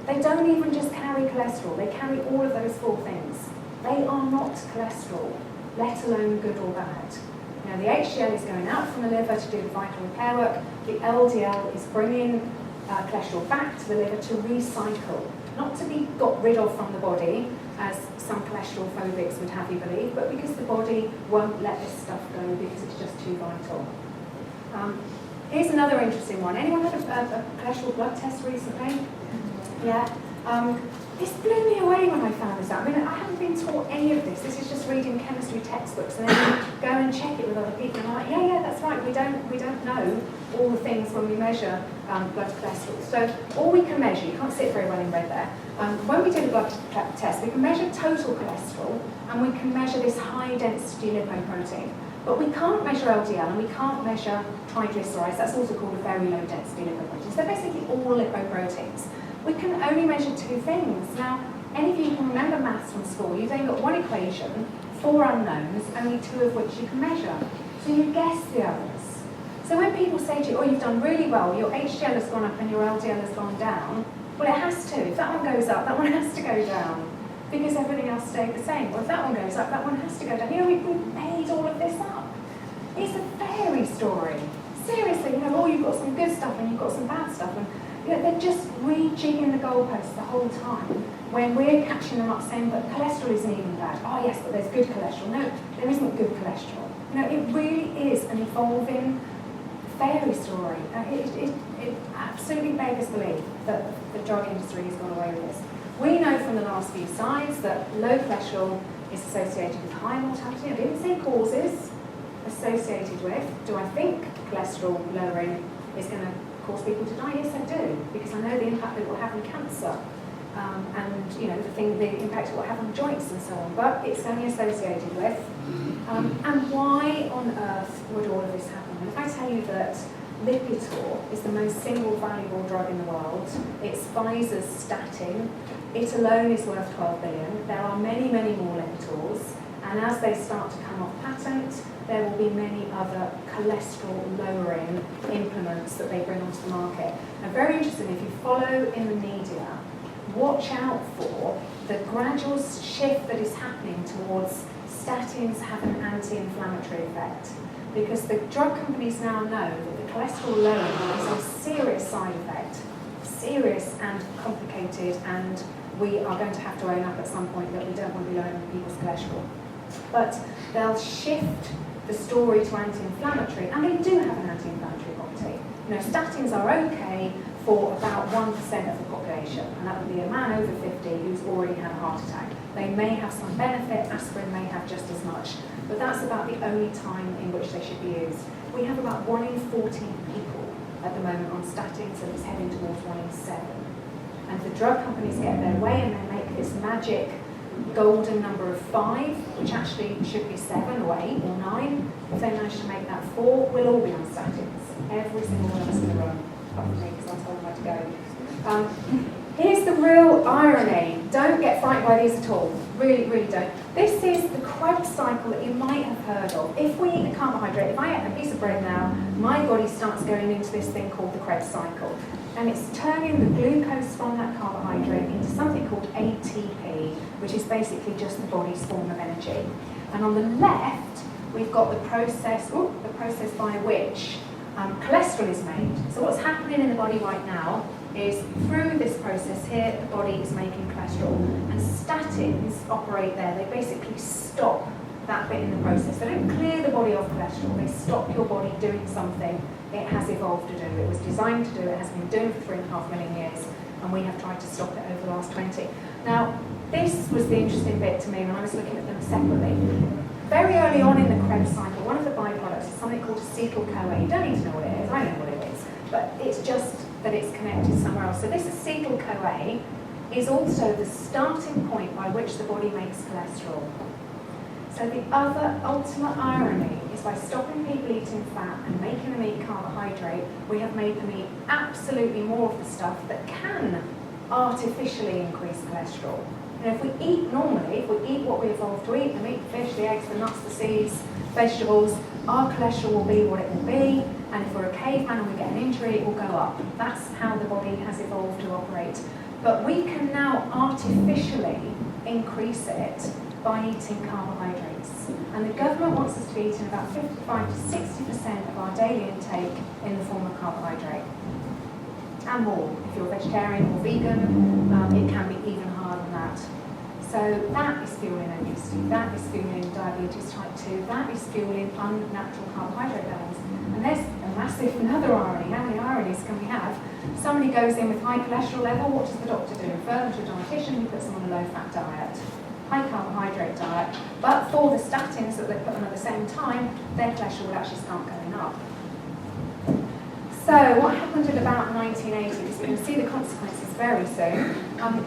They don't even just carry cholesterol, they carry all of those four things. They are not cholesterol, let alone good or bad. Now the HDL is going out from the liver to do the vital repair work. The LDL is bringing cholesterol back to the liver to recycle, not to be got rid of from the body, as some cholesterol phobics would have you believe, but because the body won't let this stuff go because it's just too vital. Here's another interesting one. Anyone had a cholesterol blood test recently? Yeah. This blew me away when I found this out. I mean, I haven't been taught any of this. This is just reading chemistry textbooks and then you go and check it with other people. And I'm like, yeah, that's right. We don't know all the things when we measure blood cholesterol. So all we can measure, you can't sit very well in red there. When we do the blood test, we can measure total cholesterol and we can measure this high density lipoprotein. But we can't measure LDL and we can't measure triglycerides. That's also called a very low density lipoprotein. So they're basically all lipoproteins. We can only measure two things. Now, any of you can remember maths from school, you've then got one equation, four unknowns, only two of which you can measure. So you guess the others. So when people say to you, oh, you've done really well, your HDL has gone up and your LDL has gone down, well, it has to. If that one goes up, that one has to go down, because everything else stayed the same. Well, if that one goes up, that one has to go down. You know, we've made all of this up. It's a fairy story. Seriously, you know, oh, you've got some good stuff and you've got some bad stuff. And you know, they're just rejigging the goalposts the whole time when we're catching them up saying, but cholesterol isn't even bad. Oh yes, but there's good cholesterol. No, there isn't good cholesterol. You know, it really is an evolving fairy story. It absolutely beggars belief that the drug industry has got away with this. We know from the last few slides that low cholesterol is associated with high mortality. I didn't say causes associated with. Do I think cholesterol lowering is going to cause people to die? Yes, I do, because I know the impact that it will have on cancer, and you know the impact it will have on joints and so on. But it's only associated with. And why on earth would all of this happen? And if I tell you that Lipitor is the most single valuable drug in the world. It's Pfizer's statin. It alone is worth 12 billion. There are many, many more Lipitors, and as they start to come off patent, there will be many other cholesterol-lowering implements that they bring onto the market. And very interesting, if you follow in the media, watch out for the gradual shift that is happening towards statins have an anti-inflammatory effect. Because the drug companies now know that the cholesterol lowering is a serious side effect, serious and complicated, and we are going to have to own up at some point that we don't want to be lowering people's cholesterol. But they'll shift the story to anti-inflammatory, and they do have an anti-inflammatory property. You know, statins are okay for about 1% of the population, and that would be a man over 50 who's already had a heart attack. They may have some benefit, aspirin may have just as much, but that's about the only time in which they should be used. We have about 1 in 14 people at the moment on statins, and it's heading towards 1 in 7. And the drug companies get their way and they make this magic golden number of 5, which actually should be 7 or 8 or 9. If they manage to make that 4, we'll all be on statins. Every single one of us in the room, apart from me, because I told them where to go. Here's the real irony. Don't get frightened by these at all. Really, really don't. This is the Krebs cycle that you might have heard of. If we eat a carbohydrate, if I eat a piece of bread now, my body starts going into this thing called the Krebs cycle. And it's turning the glucose from that carbohydrate into something called ATP, which is basically just the body's form of energy. And on the left, we've got the process by which cholesterol is made. So what's happening in the body right now is through this process here, the body is making cholesterol. And statins operate there. They basically stop that bit in the process. They don't clear the body of cholesterol. They stop your body doing something it has evolved to do. It was designed to do. It has been doing for 3.5 million years. And we have tried to stop it over the last 20. Now, this was the interesting bit to me when I was looking at them separately. Very early on in the Krebs cycle, one of the byproducts is something called acetyl-CoA. You don't need to know what it is. I know what it is. But it's just that it's connected somewhere else. So this acetyl-CoA is also the starting point by which the body makes cholesterol. So the other ultimate irony is by stopping people eating fat and making them eat carbohydrate, we have made them eat absolutely more of the stuff that can artificially increase cholesterol. And if we eat normally, if we eat what we evolved to eat, the meat, the fish, the eggs, the nuts, the seeds, vegetables, our cholesterol will be what it will be, and if we're a caveman and we get an injury, it will go up. That's how the body has evolved to operate. But we can now artificially increase it by eating carbohydrates. And the government wants us to be eating about 55 to 60% of our daily intake in the form of carbohydrate. And more. If you're vegetarian or vegan, it can be even harder than that. So that is fueling obesity, that is fueling diabetes type 2, that is fueling unnatural carbohydrate levels. And there's a massive another irony. How many ironies can we have? Somebody goes in with high cholesterol level, what does the doctor do? Refer them to a dietitian who puts them on a low-fat diet, high carbohydrate diet. But for the statins that they put on at the same time, their cholesterol would actually start going up. So what happened in about 1980, because we can see the consequences very soon.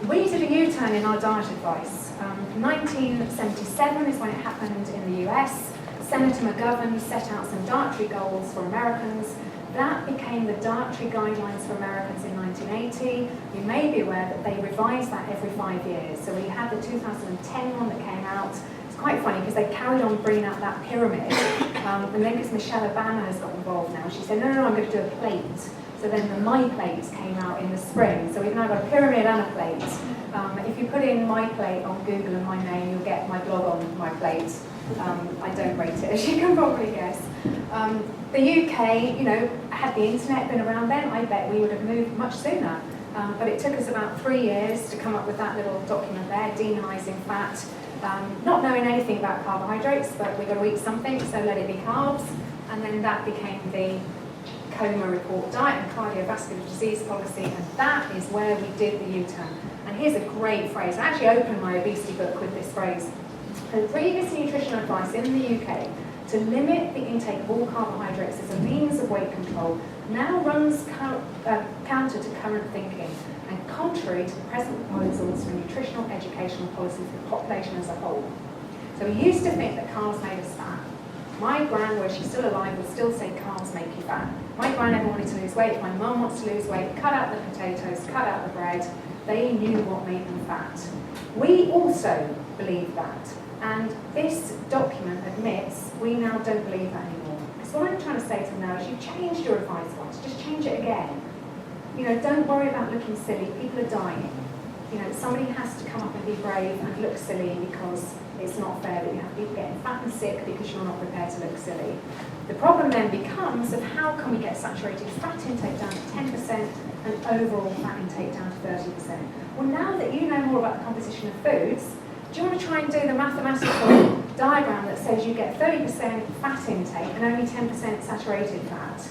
We did a U-turn in our diet advice. 1977 is when it happened in the US. Senator McGovern set out some dietary goals for Americans. That became the dietary guidelines for Americans in 1980. You may be aware that they revised that every 5 years. So we had the 2010 one that came out. It's quite funny because they carried on bringing out that pyramid. And then because Michelle Obama has got involved now, she said, no, I'm going to do a plate. So then the My Plates came out in the spring. So we've now got a pyramid and a plate. If you put in My Plate on Google and my name, you'll get my blog on My Plate. I don't rate it, as you can probably guess. The UK, had the internet been around then, I bet we would have moved much sooner. But it took us about 3 years to come up with that little document there, demonising fat. Not knowing anything about carbohydrates, but we've got to eat something, so let it be carbs. And then that became the Coma Report Diet and Cardiovascular Disease Policy, and that is where we did the U-turn. And here's a great phrase. I actually opened my obesity book with this phrase. The previous nutrition advice in the UK to limit the intake of all carbohydrates as a means of weight control now runs counter to current thinking and contrary to the present proposals for nutritional educational policy for the population as a whole. So we used to think that carbs made us fat. My gran, where she's still alive, would still say carbs make you fat. My gran never wanted to lose weight. My mum wants to lose weight. Cut out the potatoes, cut out the bread. They knew what made them fat. We also believe that. And this document admits we now don't believe that anymore. Because what I'm trying to say to them now is you've changed your advice once, just change it again. You know, don't worry about looking silly. People are dying. You know, somebody has to come up and be brave and look silly because it's not fair that you have people getting fat and sick because you're not prepared to look silly. The problem then becomes of how can we get saturated fat intake down to 10% and overall fat intake down to 30%. Well, now that you know more about the composition of foods, do you want to try and do the mathematical diagram that says you get 30% fat intake and only 10% saturated fat?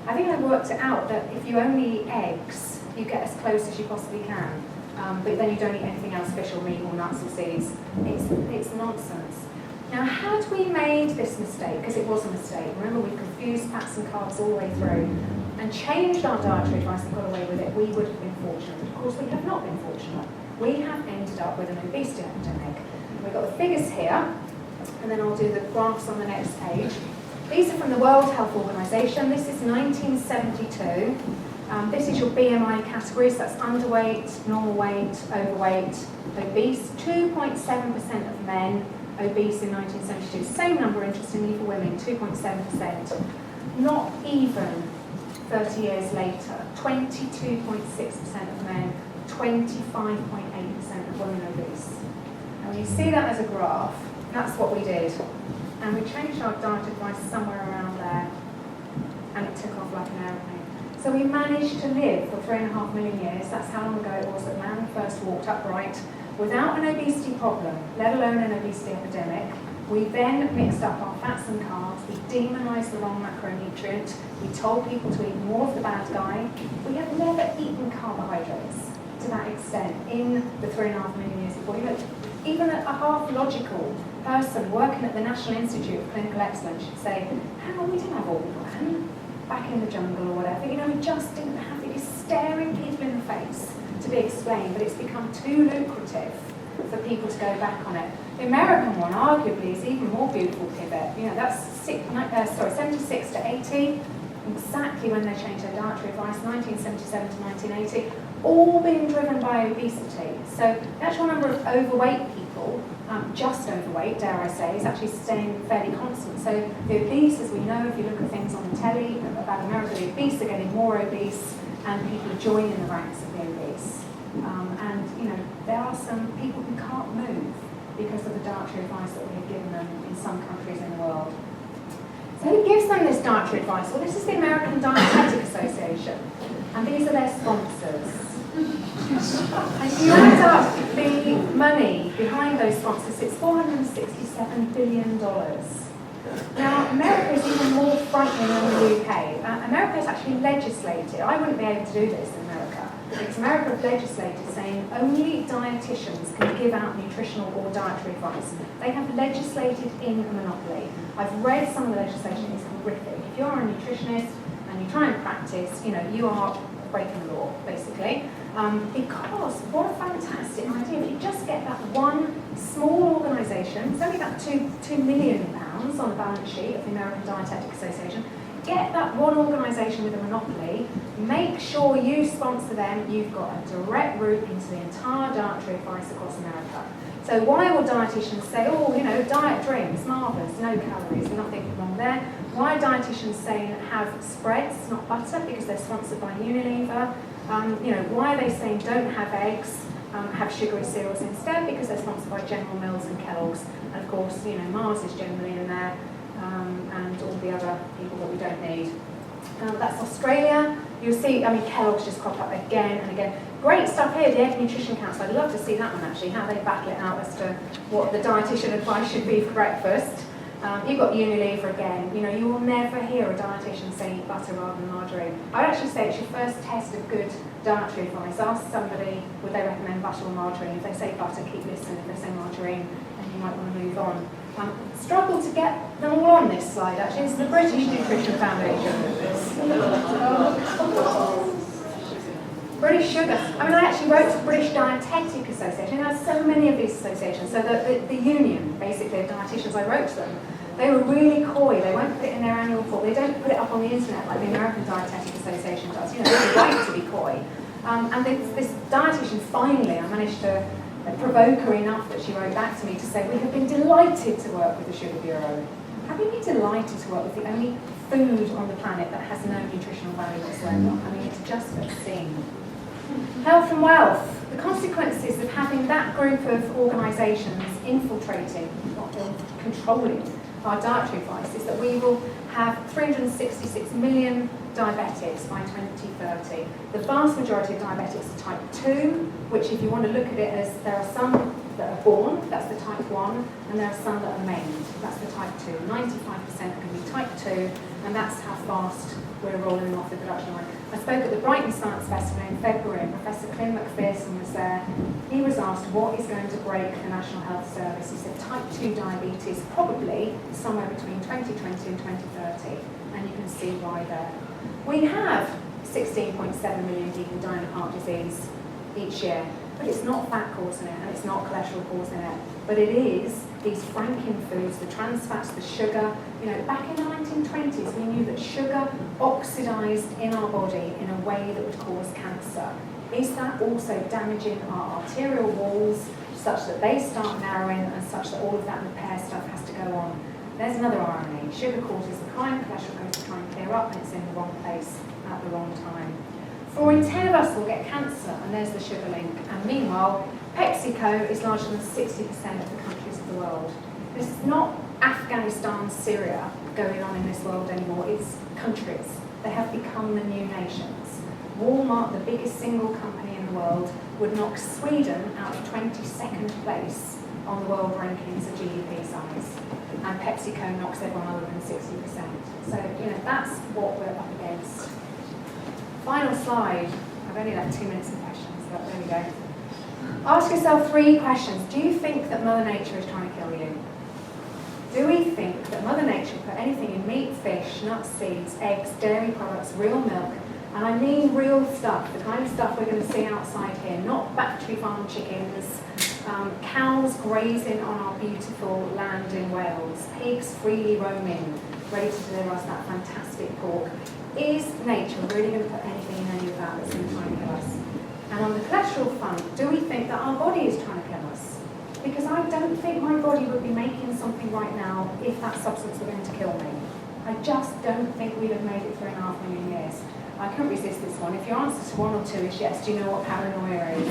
I think I worked it out that if you only eat eggs, you get as close as you possibly can. But then you don't eat anything else, fish or meat or nuts or seeds. It's nonsense. Now, had we made this mistake, because it was a mistake, remember we confused fats and carbs all the way through, and changed our dietary advice and got away with it, we would have been fortunate. Of course, we have not been fortunate. We have ended up with an obesity epidemic. We've got the figures here, and then I'll do the graphs on the next page. These are from the World Health Organization. This is 1972. This is your BMI categories, that's underweight, normal weight, overweight, obese. 2.7% of men obese in 1972. Same number, interestingly, for women, 2.7%. Not even 30 years later, 22.6% of men, 25.8% of women obese. And when you see that as a graph, that's what we did. And we changed our diet advice somewhere around there, and it took off like an aeroplane. So we managed to live for 3.5 million years, that's how long ago it was that man first walked upright, without an obesity problem, let alone an obesity epidemic. We then mixed up our fats and carbs, we demonised the wrong macronutrient, we told people to eat more of the bad guy. We have never eaten carbohydrates to that extent in the 3.5 million years before. You know, even a half logical person working at the National Institute of Clinical Excellence should say, hang on, we didn't have all the plan back in the jungle or whatever. You know, we just didn't have it. It's staring people in the face to be explained, but it's become too lucrative for people to go back on it. The American one, arguably, is even more beautiful pivot. You know, that's 76 to 80, exactly when they changed their dietary advice, 1977 to 1980, all being driven by obesity. So the actual number of overweight people, just overweight, dare I say, is actually staying fairly constant. So the obese, as we know, if you look at things on the telly about America, the obese are getting more obese, and people are joining the ranks of the obese. And you know, there are some people who can't move because of the dietary advice that we have given them in some countries in the world. So who gives them this dietary advice? Well, this is the American Dietetic Association, and these are their sponsors. And if you add up the money behind those sponsors, it's $467 billion. Now, America is even more frightening than the UK. America has actually legislated, I wouldn't be able to do this in America, because America have legislated saying only dietitians can give out nutritional or dietary advice. They have legislated in a monopoly. I've read some of the legislation, it's horrific. If you're a nutritionist and you try and practice, you know, you are breaking the law, basically. Because what a fantastic idea. If you just get that one small organisation, it's only about £2 million on the balance sheet of the American Dietetic Association, get that one organisation with a monopoly, make sure you sponsor them, you've got a direct route into the entire dietary advice across America. So why will dietitians say, oh, you know, diet drinks, marvellous, no calories, nothing wrong there? Why are dietitians saying have spreads, not butter, because they're sponsored by Unilever? You know, why are they saying don't have eggs, have sugary cereals instead, because they're sponsored by General Mills and Kellogg's, and of course, you know, Mars is generally in there, and all the other people that we don't need. That's Australia. You'll see, I mean, Kellogg's just crop up again and again. Great stuff here, the Egg Nutrition Council. I'd love to see that one actually, how they battle it out as to what the dietitian advice should be for breakfast. You've got Unilever again. You know, you will never hear a dietitian say eat butter rather than margarine. I'd actually say it's your first test of good dietary advice. Ask somebody, would they recommend butter or margarine? If they say butter, keep listening. If they say margarine, then you might want to move on. Struggle to get them all on this slide, actually. It's the British Nutrition Foundation. British Sugar. I mean, I actually wrote to the British Dietetic Association. There's so many of these associations. So the union, basically, of dietitians, I wrote to them. They were really coy. They won't put it in their annual report. They don't put it up on the internet like the American Dietetic Association does. You know, they're right to be coy. And this dietitian, finally, I managed to provoke her enough that she wrote back to me to say, we have been delighted to work with the Sugar Bureau. Have you been delighted to work with the only food on the planet that has no nutritional value whatsoever? I mean, it's just obscene. Health and wealth. The consequences of having that group of organisations infiltrating, not controlling our dietary advice, is that we will have 366 million diabetics by 2030. The vast majority of diabetics are type 2, which if you want to look at it as there are some that are born, that's the type 1, and there are some that are maimed, that's the type 2. 95% are going to be type 2, and that's how fast we're rolling off the production line. I spoke at the Brighton Science Festival in February, and Professor Clint McPherson was there. He was asked what is going to break the National Health Service. He said type 2 diabetes, probably somewhere between 2020 and 2030, and you can see why there. We have 16.7 million people dying of heart disease each year, but it's not fat causing it, and it's not cholesterol causing it, but it is these franking foods, the trans fats, the sugar. You know, back in the 1920s, we knew that sugar oxidized in our body in a way that would cause cancer. Is that also damaging our arterial walls such that they start narrowing and such that all of that repair stuff has to go on? There's another RNA. Sugar causes the crime, cholesterol goes to try and clear up, and it's in the wrong place at the wrong time. 4 in 10 of us will get cancer, and there's the sugar link. And meanwhile, PepsiCo is larger than 60% of the countries of the world. This is not Afghanistan, Syria going on in this world anymore. It's countries. They have become the new nations. Walmart, the biggest single company in the world, would knock Sweden out of 22nd place on the world rankings of GDP size. And PepsiCo knocks everyone other than 60%. So, you know, that's what we're up against. Final slide. I've only got 2 minutes of questions, but there we go. Ask yourself 3 questions. Do you think that Mother Nature is trying to kill you? Do we think that Mother Nature put anything in meat, fish, nuts, seeds, eggs, dairy products, real milk, and I mean real stuff, the kind of stuff we're going to see outside here, not factory farm chickens, cows grazing on our beautiful land in Wales, pigs freely roaming, ready to deliver us that fantastic pork. Is nature really going to put anything in any of that that's going to try and kill us? And on the cholesterol front, do we think that our body is trying to kill us? Because I don't think my body would be making something right now if that substance were going to kill me. I just don't think we'd have made it 3.5 million years. I couldn't resist this one. If your answer to 1 or 2 is yes, do you know what paranoia is?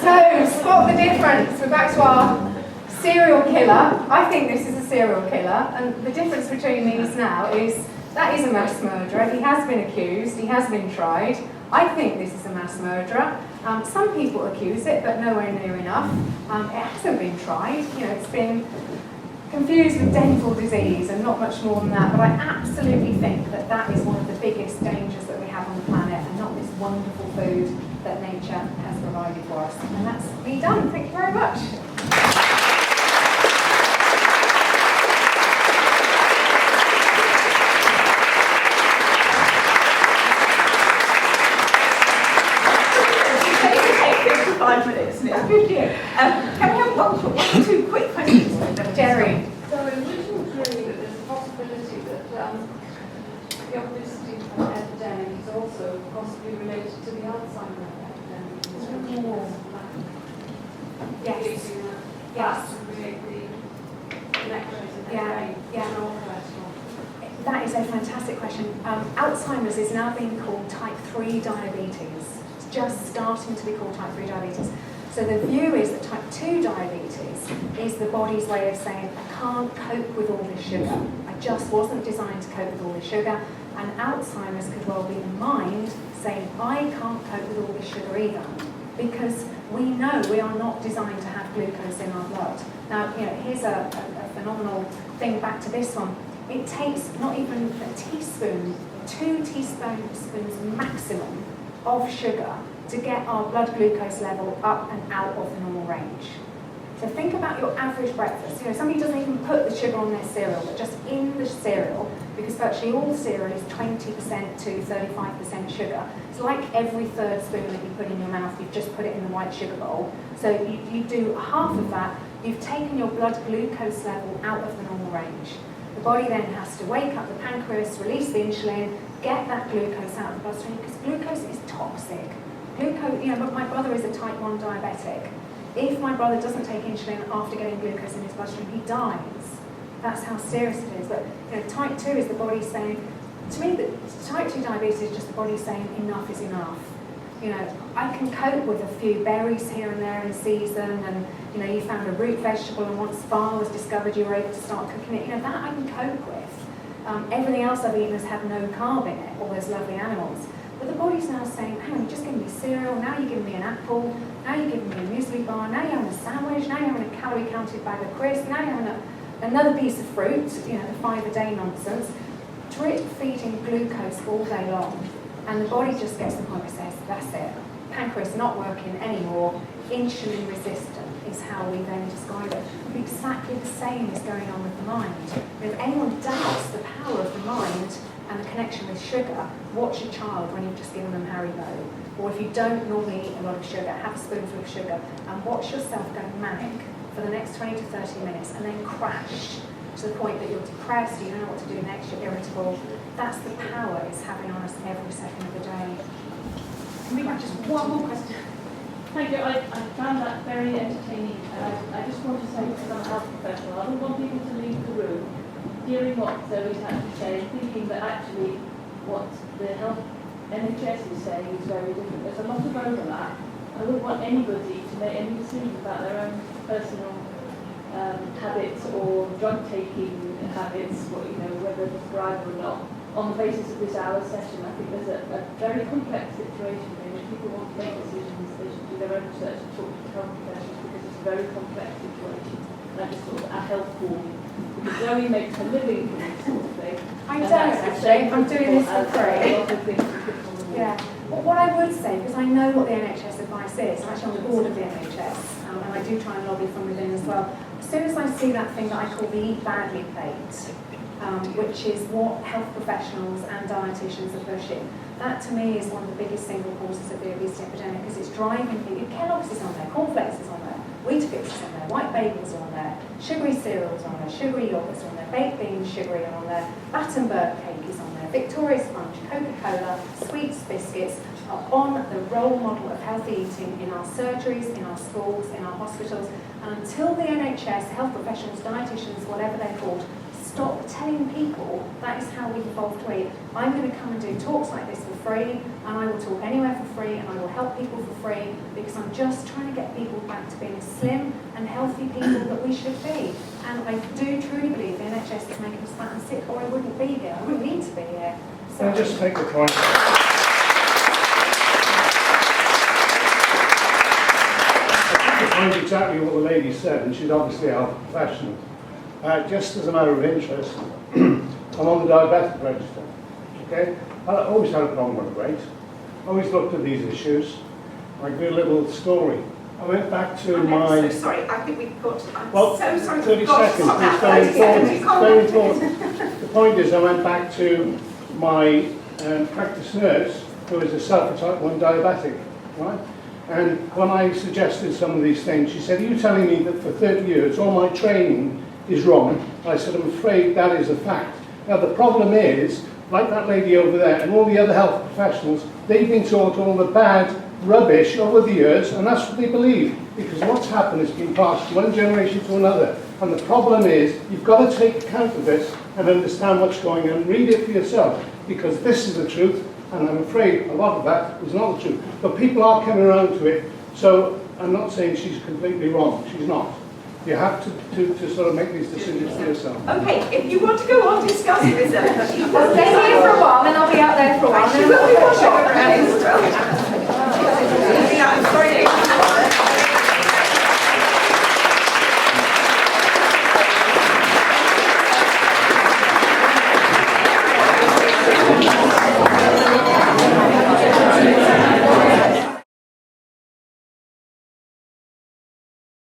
So, spot the difference. We're back to our serial killer. I think this is a serial killer, and the difference between these now is that is a mass murderer. He has been accused, he has been tried. I think this is a mass murderer. Some people accuse it, but nowhere near enough. It hasn't been tried. You know, it's been confused with dental disease and not much more than that, but I absolutely think that that is one of the biggest dangers that we have on the planet, and not this wonderful food that nature has provided for us. And that's me done. Thank you very much. Take 5 minutes, and it's 50. Can we have one or 2 quick questions? Jerry. So would you agree that there's a possibility that the obesity epidemic is also possibly related to the Alzheimer's epidemic? Yes. Yes. To create the connections in the brain and all cholesterol. That is a fantastic question. Alzheimer's is now being called type 3 diabetes. It's just starting to be called type 3 diabetes. So the view is that type 2 diabetes is the body's way of saying, I can't cope with all this sugar. I just wasn't designed to cope with all this sugar. And Alzheimer's could well be the mind saying, I can't cope with all this sugar either. Because we know we are not designed to have glucose in our blood. Now, you know, here's a phenomenal thing back to this one. It takes not even a teaspoon, 2 teaspoons maximum of sugar to get our blood glucose level up and out of the normal range. So think about your average breakfast. You know, somebody doesn't even put the sugar on their cereal, but just in the cereal, because virtually all cereal is 20% to 35% sugar. It's like every third spoon that you put in your mouth, you've just put it in the white sugar bowl. So you do half of that, you've taken your blood glucose level out of the normal range. The body then has to wake up the pancreas, release the insulin, get that glucose out of the bloodstream, because glucose is toxic. Glucose, you know, but my brother is a type 1 diabetic. If my brother doesn't take insulin after getting glucose in his bloodstream, he dies. That's how serious it is. But you know, type 2 is the body saying, to me, type 2 diabetes is just the body saying enough is enough. You know, I can cope with a few berries here and there in season, and you know, you found a root vegetable, and once far was discovered, you were able to start cooking it. You know, that I can cope with. Everything else I've eaten has had no carb in it, all those lovely animals. But the body's now saying, hang on, you're just giving me cereal, now you're giving me an apple, now you're giving me a muesli bar, now you're having a sandwich, now you're having a calorie-counted bag of crisps, now you're having another piece of fruit, you know, the 5-a-day nonsense, drip feeding glucose all day long. And the body just gets to the point where it says, that's it, pancreas not working anymore, insulin resistant is how we then describe it. Exactly the same is going on with the mind. If anyone doubts the power of the mind and the connection with sugar, watch a child when you've just given them Haribo. Or if you don't normally eat a lot of sugar, have a spoonful of sugar and watch yourself go manic for the next 20 to 30 minutes and then crash to the point that you're depressed, you don't know what to do next, you're irritable. That's the power it's having on us every second of the day. Can we have just one more question? Thank you. I found that very entertaining. I just want to say, because I'm a health professional, I don't want people to leave the room hearing what Zoe's had to say, thinking that actually what the health NHS is saying is very different. There's a lot of overlap. I wouldn't want anybody to make any decisions about their own personal habits or drug-taking habits, or, you know, whether prescribed or not, on the basis of this hour session. I think there's a very complex situation here. If people want to make decisions, they should do their own research and talk to the health professionals, because it's a very complex situation. And I just thought that help for me. Because Zoe makes her living from this sort of thing. I don't actually, I'm doing this for free. A lot of things to put on the wall. Yeah. Well, what I would say, because I know what the NHS advice is, I'm actually on the board of the NHS, and I do try and lobby from within as well. As soon as I see that thing that I call the eat badly plate, which is what health professionals and dietitians are pushing, that to me is one of the biggest single causes of the obesity epidemic, because it's driving people. Kellogg's is on there, cornflakes is on there, Weetabix is on there, white bagels are on there, sugary cereals are on there, sugary yogurts are on there, baked beans sugary are on there, Battenberg cake is on there, Victoria Sponge, Coca-Cola, sweets, biscuits are on the role model of healthy eating in our surgeries, in our schools, in our hospitals. And until the NHS, health professionals, dietitians, whatever they're called, stop telling people that is how we evolved to eat, I'm going to come and do talks like this for free, and I will talk anywhere for free, and I will help people for free, because I'm just trying to get people back to being slim and healthy people that we should be. And I do truly believe the NHS is making us fat and sick, or I wouldn't be here. I wouldn't need to be here. So Can I just take the point? I think the point exactly what the lady said, and she's obviously a health professional. Just as a matter of interest, I'm on the diabetic register. Okay, I always had a problem with weight. Always looked at these issues. I give you a little story. I went back to I'm so sorry, I think we've got to, I'm well, so sorry. 30 we've got to seconds. stop It's that. very important. Okay, It's very important. The point is, I went back to my practice nurse, who is herself a type 1 diabetic, right? And when I suggested some of these things, she said, "Are you telling me that for 30 years all my training is wrong?" I said, "I'm afraid that is a fact." Now the problem is, like that lady over there and all the other health professionals, they've been taught all the bad rubbish over the years, and that's what they believe, because what's happened has been passed from one generation to another. And the problem is, you've got to take account of this and understand what's going on. Read it for yourself, because this is the truth, and I'm afraid a lot of that is not the truth. But people are coming around to it, so I'm not saying she's completely wrong. She's not. You have to sort of make these decisions for yourself. Okay, if you want to go on discussing research, I'll stay here for a while, then I'll be out there for a while. she will be watching around as well.